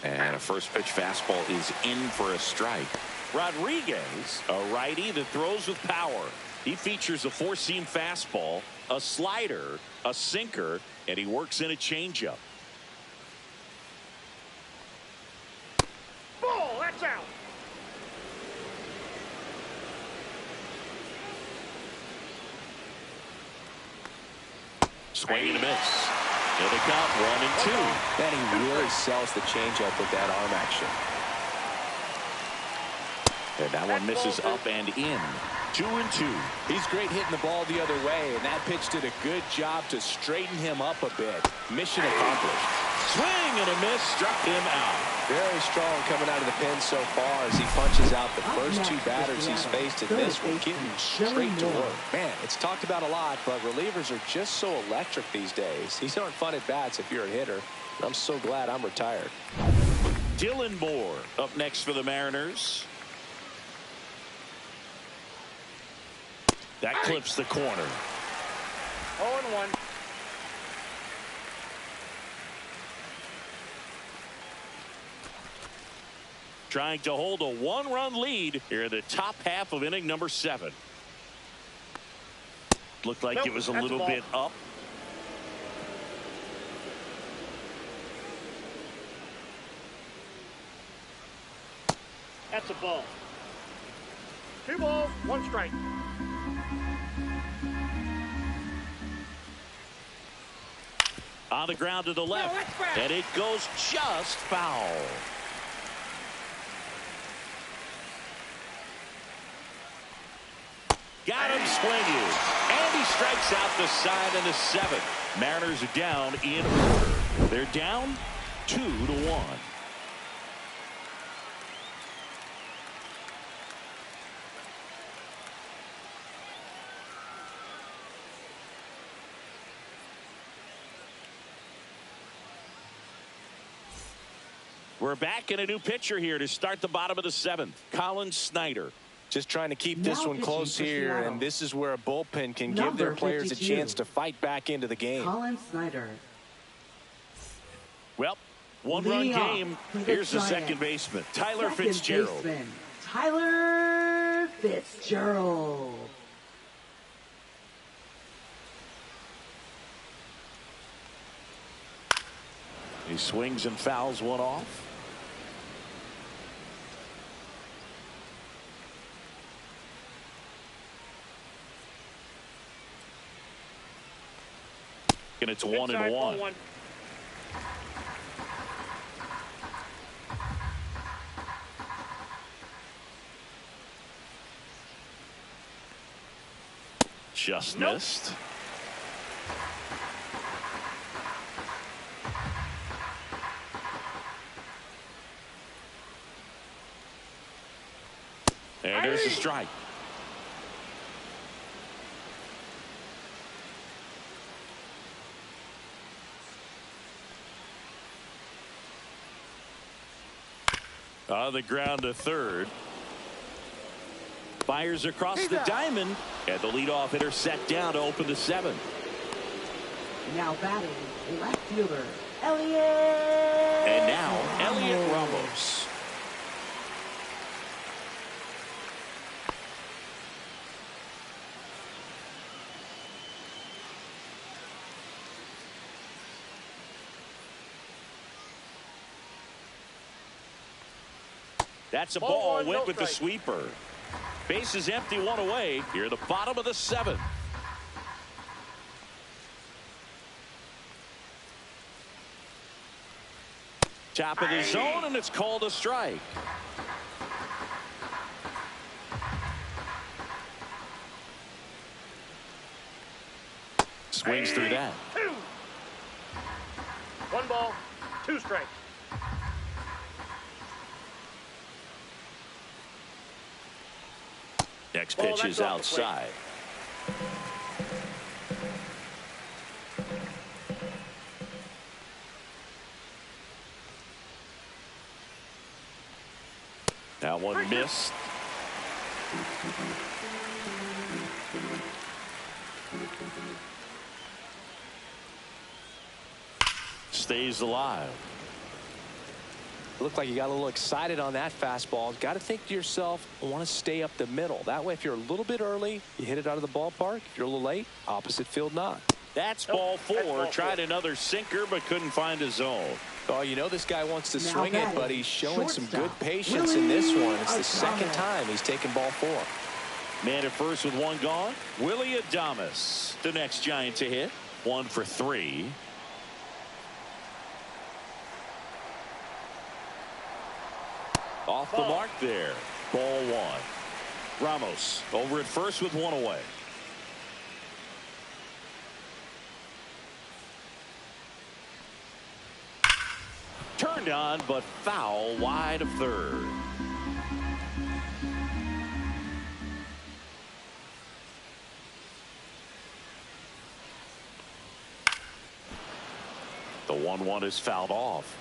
And a first pitch fastball is in for a strike. Rodriguez, a righty that throws with power. He features a 4-seam fastball, a slider, a sinker, and he works in a changeup. Ball, that's out. Swing and a miss. And the count 1-2. Then he really sells the changeup with that arm action. And that one misses up and in. 2-2. He's great hitting the ball the other way, and that pitch did a good job to straighten him up a bit. Mission accomplished. swing and a miss, struck him out. Very strong coming out of the pen so far as he punches out the first two batters he's faced in this one, getting straight to work. Man, it's talked about a lot, but relievers are just so electric these days. These aren't fun at bats if you're a hitter. I'm so glad I'm retired. Dylan Moore up next for the Mariners. That clips the corner. 0-1. Trying to hold a one-run lead here in the top half of inning number 7. Looked like it was a little bit up. That's a ball. 2 balls, 1 strike. On the ground to the left, and it goes just foul. Got him swinging, and he strikes out the side in the 7th. Mariners are down in order. They're down 2-1. We're back in a new pitcher here to start the bottom of the 7th. Colin Snyder. Just trying to keep this one close here, and this is where a bullpen can give their players a chance to fight back into the game. Colin Snyder. Well, one-run game. Here's the second baseman, Tyler Fitzgerald. Tyler Fitzgerald. He swings and fouls one off. And it's 1-1. Just missed. And there's a strike. On the ground to third. Fires across the diamond, and the leadoff hitter set down to open the 7th. Now batting left fielder Elliot. And now Elliot Ramos. That's a ball, went with the sweeper. Base is empty, 1 away. Here at the bottom of the 7th. Top of the zone, and it's called a strike. Swings through that. 1 ball, 2 strikes. Next pitch is outside. That one missed. Stays alive. Looked like you got a little excited on that fastball. Got to think to yourself, I want to stay up the middle. That way, if you're a little bit early, you hit it out of the ballpark. If you're a little late, opposite field not. That's ball 4. Tried another sinker, but couldn't find a zone. Oh, you know this guy wants to swing it, but he's showing some good patience in this one. It's the second time he's taken ball 4. Man at first with 1 gone. Willy Adames, the next Giant to hit. 1 for 3. Off the mark there. Ball 1. Ramos over at first with 1 away. turned on, but foul wide of third. The 1-1 is fouled off.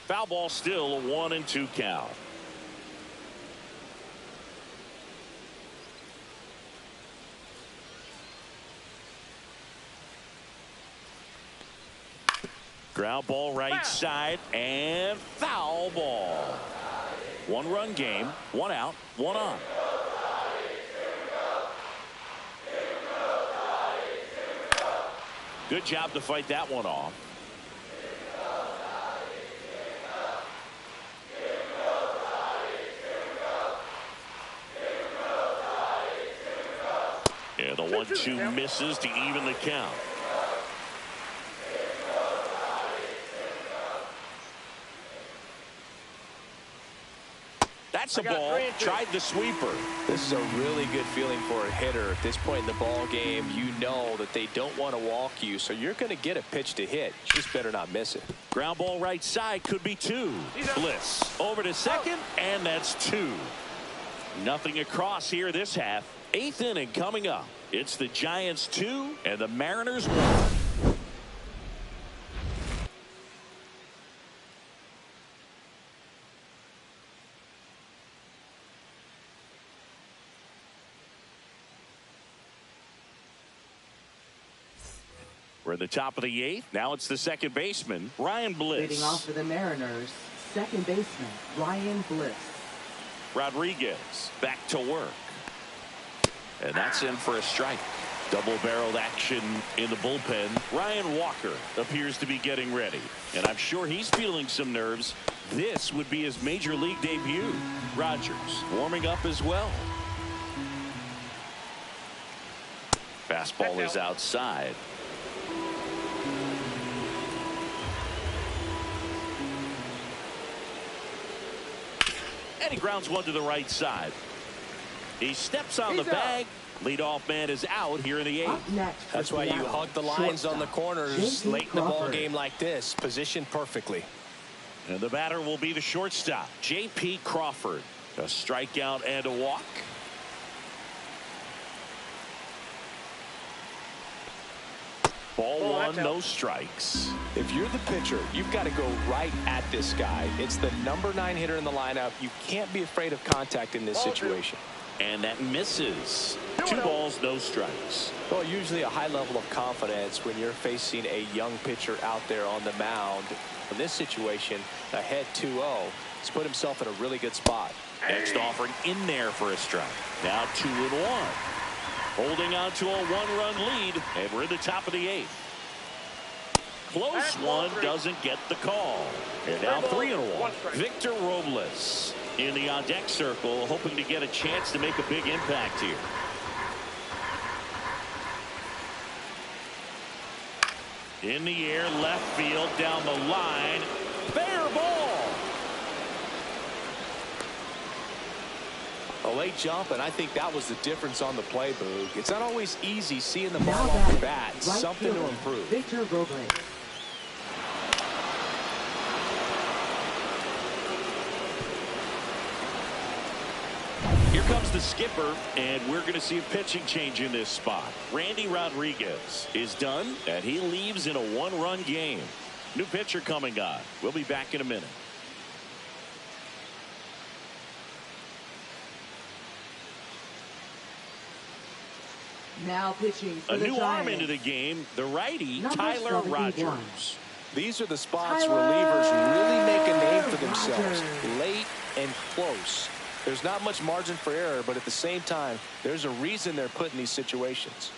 Foul ball, still a 1-2 count. Ground ball right side and foul ball. 1-run game, 1 out, 1 on. Good job to fight that one off. And the 1-2 misses to even the count. That's a ball. Tried the sweeper. This is a really good feeling for a hitter. At this point in the ball game, you know that they don't want to walk you, so you're going to get a pitch to hit. You just better not miss it. Ground ball right side, could be 2. Bliss over to second, and that's 2. Nothing across here this half. 8th inning coming up. It's the Giants 2 and the Mariners 1. We're at the top of the 8th. Now it's the second baseman, Ryan Bliss. Leading off for the Mariners, second baseman, Ryan Bliss. Rodriguez back to work. And that's in for a strike. Double-barreled action in the bullpen. Ryan Walker appears to be getting ready. And I'm sure he's feeling some nerves. This would be his major league debut. Rogers warming up as well. Fastball is outside. And he grounds one to the right side. He steps on the bag. Leadoff man is out here in the 8th. That's why you hug the lines on the corners late in the ball game like this. Positioned perfectly. And the batter will be the shortstop, J.P. Crawford. A strikeout and a walk. Ball 1, no strikes. If you're the pitcher, you've got to go right at this guy. It's the number 9 hitter in the lineup. You can't be afraid of contact in this situation. And that misses. 2 balls, no strikes. Well, usually a high level of confidence when you're facing a young pitcher out there on the mound. In this situation, ahead 2-0, he's put himself in a really good spot. Next offering in there for a strike. Now 2-1. Holding on to a 1-run lead, and we're in the top of the 8th. Close one, doesn't get the call. And now 3-1. Victor Robles in the on-deck circle, hoping to get a chance to make a big impact here. In the air, left field, down the line. Fair ball. A late jump, and I think that was the difference on the play, Boog. It's not always easy seeing the ball off the bat. Something to improve. Victor Robles. Here comes the skipper, and we're going to see a pitching change in this spot. Randy Rodriguez is done, and he leaves in a 1-run game. New pitcher coming on. We'll be back in a minute. Now pitching for a the new Giants. arm into the game, the righty, Number Tyler 71. Rogers. These are the spots relievers really make a name for themselves. Late and close. There's not much margin for error, but at the same time, there's a reason they're put in these situations.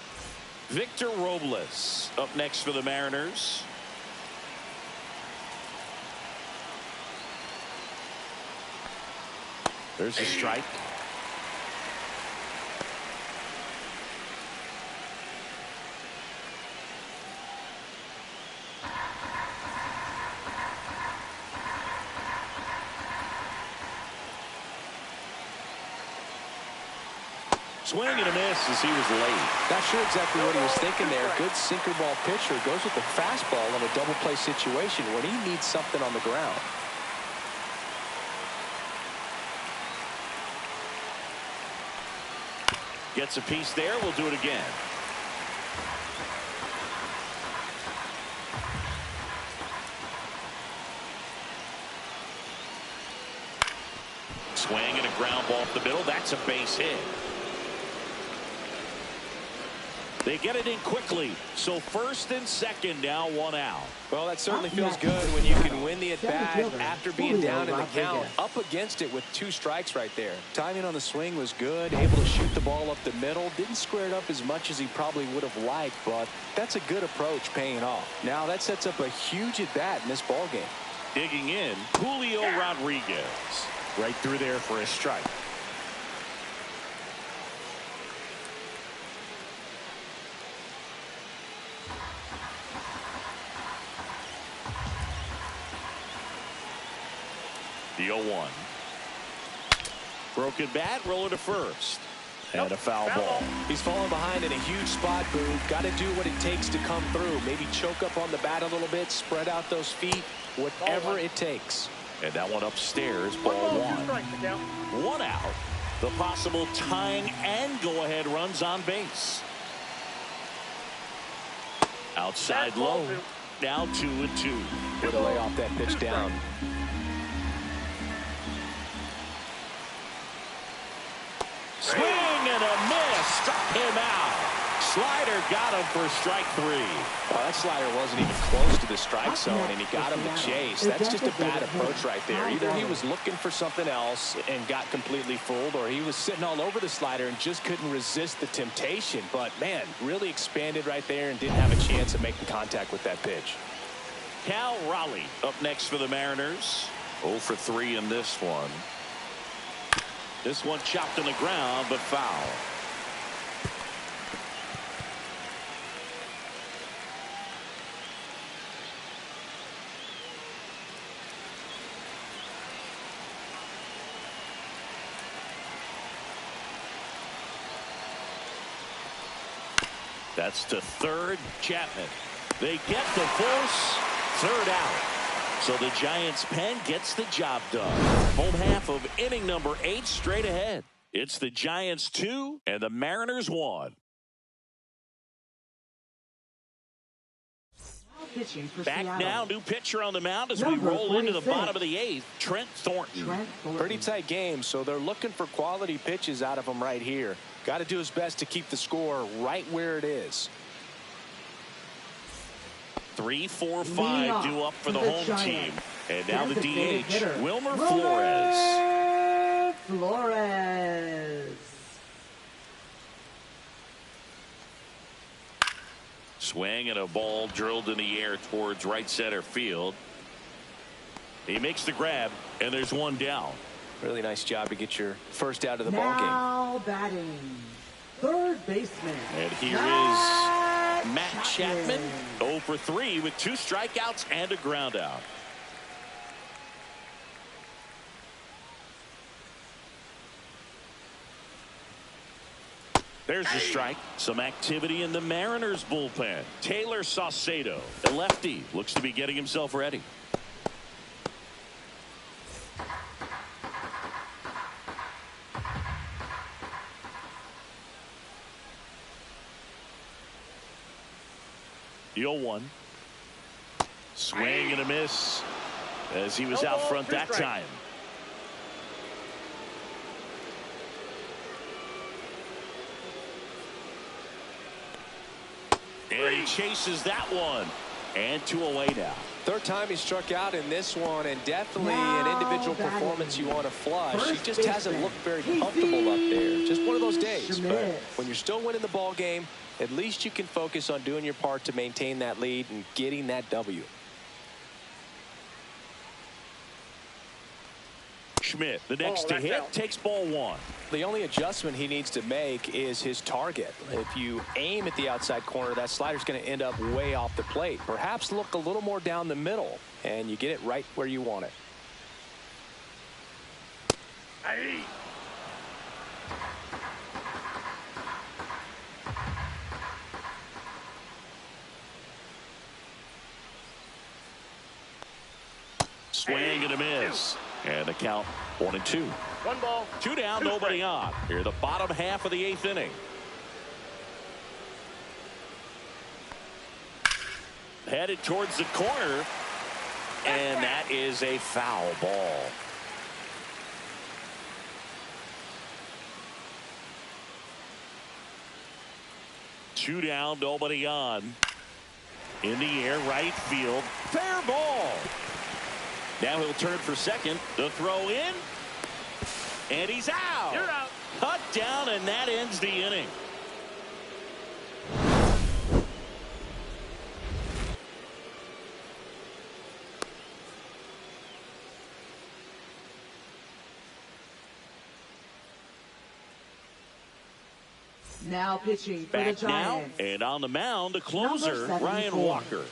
Victor Robles up next for the Mariners. There's a strike. Swing and a miss as he was late. Not sure exactly what he was thinking there. Good sinker ball pitcher goes with the fastball in a double play situation when he needs something on the ground. Gets a piece there. We'll do it again. Swing and a ground ball up the middle. That's a base hit. They get it in quickly. So first and second, now one out. Well, that certainly feels good when you can win the at-bat after being down in the count. Up against it with 2 strikes right there. Timing on the swing was good. Able to shoot the ball up the middle. Didn't square it up as much as he probably would have liked, but that's a good approach paying off. Now that sets up a huge at-bat in this ball game. Digging in, Julio Rodriguez. Right through there for a strike. The 0-1. Broken bat, roller to first. And a foul ball. He's falling behind in a huge spot, Boog. Got to do what it takes to come through. Maybe choke up on the bat a little bit, spread out those feet, whatever it takes. And that one upstairs, ball 1. 1 out. The possible tying and go-ahead runs on base. Outside low. Now 2-2. Way to lay off that pitch down. Swing and a miss. Struck him out. Slider got him for strike 3. Well, that slider wasn't even close to the strike zone, and he got him to chase. That's just a bad approach right there. Either he was looking for something else and got completely fooled, or he was sitting all over the slider and just couldn't resist the temptation. But, man, really expanded right there and didn't have a chance of making contact with that pitch. Cal Raleigh up next for the Mariners. 0 for 3 in this one. This one chopped on the ground, but foul. That's to third, Chapman. They get the force. Third out. So the Giants' pen gets the job done. Home half of inning number 8 straight ahead. It's the Giants 2 and the Mariners 1. Back now, new pitcher on the mound as we roll into the bottom of the 8th, Trent Thornton. Pretty tight game, so they're looking for quality pitches out of him right here. Got to do his best to keep the score right where it is. 3, 4, 5 due up for the home team. And now the DH, Wilmer Flores. Swing and a ball drilled in the air towards right center field. He makes the grab, and there's one down. Really nice job to get your first out of the ball game. Now batting, third baseman. And here is Matt Chapman, 0 for 3 with 2 strikeouts and a ground out. There's the strike. Some activity in the Mariners bullpen. Taylor Saucedo, the lefty, looks to be getting himself ready. The 0-1. Swing and a miss as he was out front that time. And he chases that one. And 2 away now. Third time he struck out in this one, and definitely an individual performance you want to flush. He just hasn't looked very comfortable up there. Just one of those days. But when you're still winning the ball game, at least you can focus on doing your part to maintain that lead and getting that W. Schmidt, the next to hit, takes ball 1. The only adjustment he needs to make is his target. If you aim at the outside corner, that slider's going to end up way off the plate. Perhaps look a little more down the middle, and you get it right where you want it. swing and a miss. And the count 1-2. 1 ball. 2 down, 2 nobody strikes. on. Here the bottom half of the 8th inning. Headed towards the corner. And that is a foul ball. Two down, nobody on. In the air, right field. Fair ball. Now he'll turn for second. The throw in. And he's out. You're out. Cut down, and that ends the inning. Now pitching for the Back now, Giants. and on the mound, the closer, Number Ryan 74. Walker.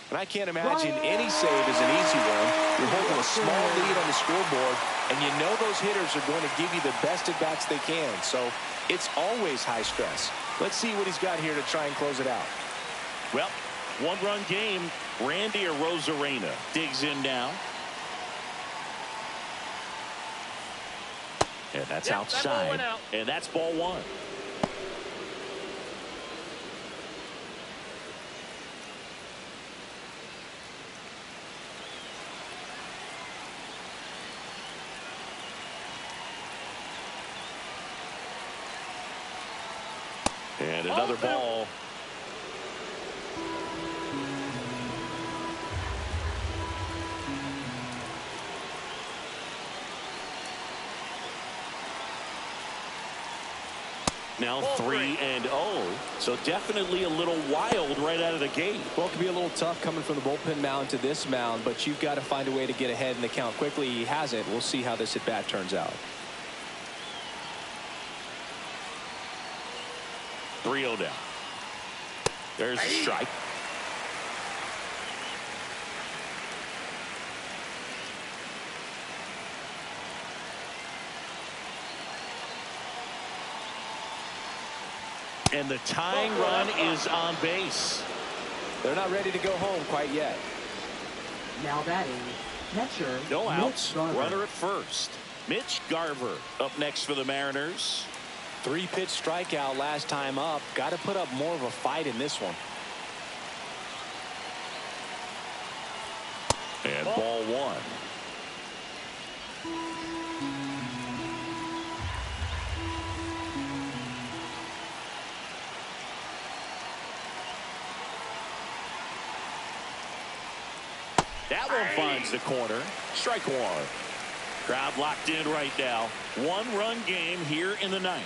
And I can't imagine any save is an easy one. You're holding a small lead on the scoreboard, and you know those hitters are going to give you the best at-bats they can. So it's always high stress. Let's see what he's got here to try and close it out. Well, one-run game. Randy Arozarena digs in now. And that's Yep, that ball outside. went out. And that's ball one. And another ball. Now 3-0. So definitely a little wild right out of the gate. Well, it could be a little tough coming from the bullpen mound to this mound, but you've got to find a way to get ahead in the count quickly. He hasn't. We'll see how this at-bat turns out. 3-0 down. There's a strike. And the tying run is on base. They're not ready to go home quite yet. Now batting, catcher. No Mitch outs. Garver. Runner at first. Mitch Garver up next for the Mariners. 3-pitch strikeout last time up. Got to put up more of a fight in this one. And ball one. That one finds the corner. Strike one. Crowd locked in right now. One-run game here in the ninth.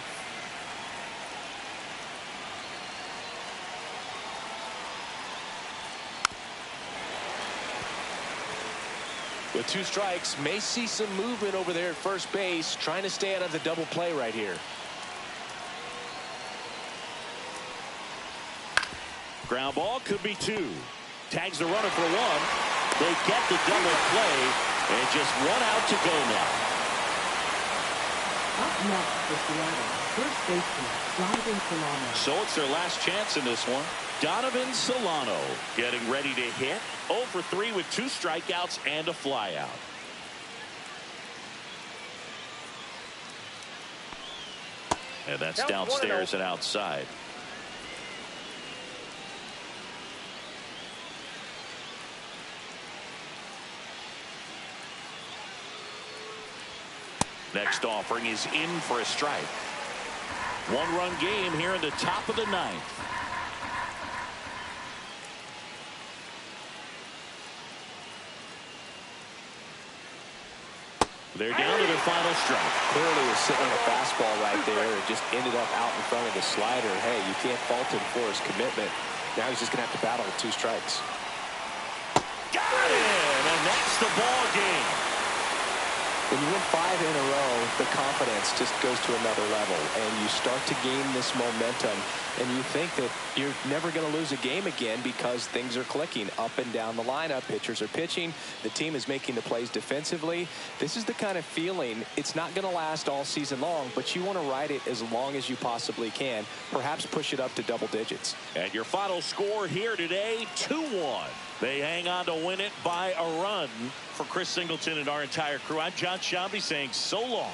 With 2 strikes, may see some movement over there at first base, trying to stay out of the double play right here. Ground ball could be 2. Tags the runner for 1. They get the double play, and just 1 out to go now. Up next for Seattle, first baseman Donovan Solano. So it's their last chance in this one. Donovan Solano getting ready to hit. 0 for 3 with 2 strikeouts and a flyout. And that's Count downstairs 1-0. and outside. Next offering is in for a strike. One-run game here in the top of the ninth. They're down to their final strike. Clearly was sitting on a fastball right there and just ended up out in front of the slider. Hey, you can't fault him for his commitment. Now he's just going to have to battle with 2 strikes. Got it! And that's the ball game. When you win 5 in a row, the confidence just goes to another level, and you start to gain this momentum, and you think that you're never going to lose a game again because things are clicking up and down the lineup. Pitchers are pitching. The team is making the plays defensively. This is the kind of feeling, it's not going to last all season long, but you want to ride it as long as you possibly can, perhaps push it up to double digits. And your final score here today, 2-1. They hang on to win it by a run. For Chris Singleton and our entire crew, I'm John Sciambi saying so long.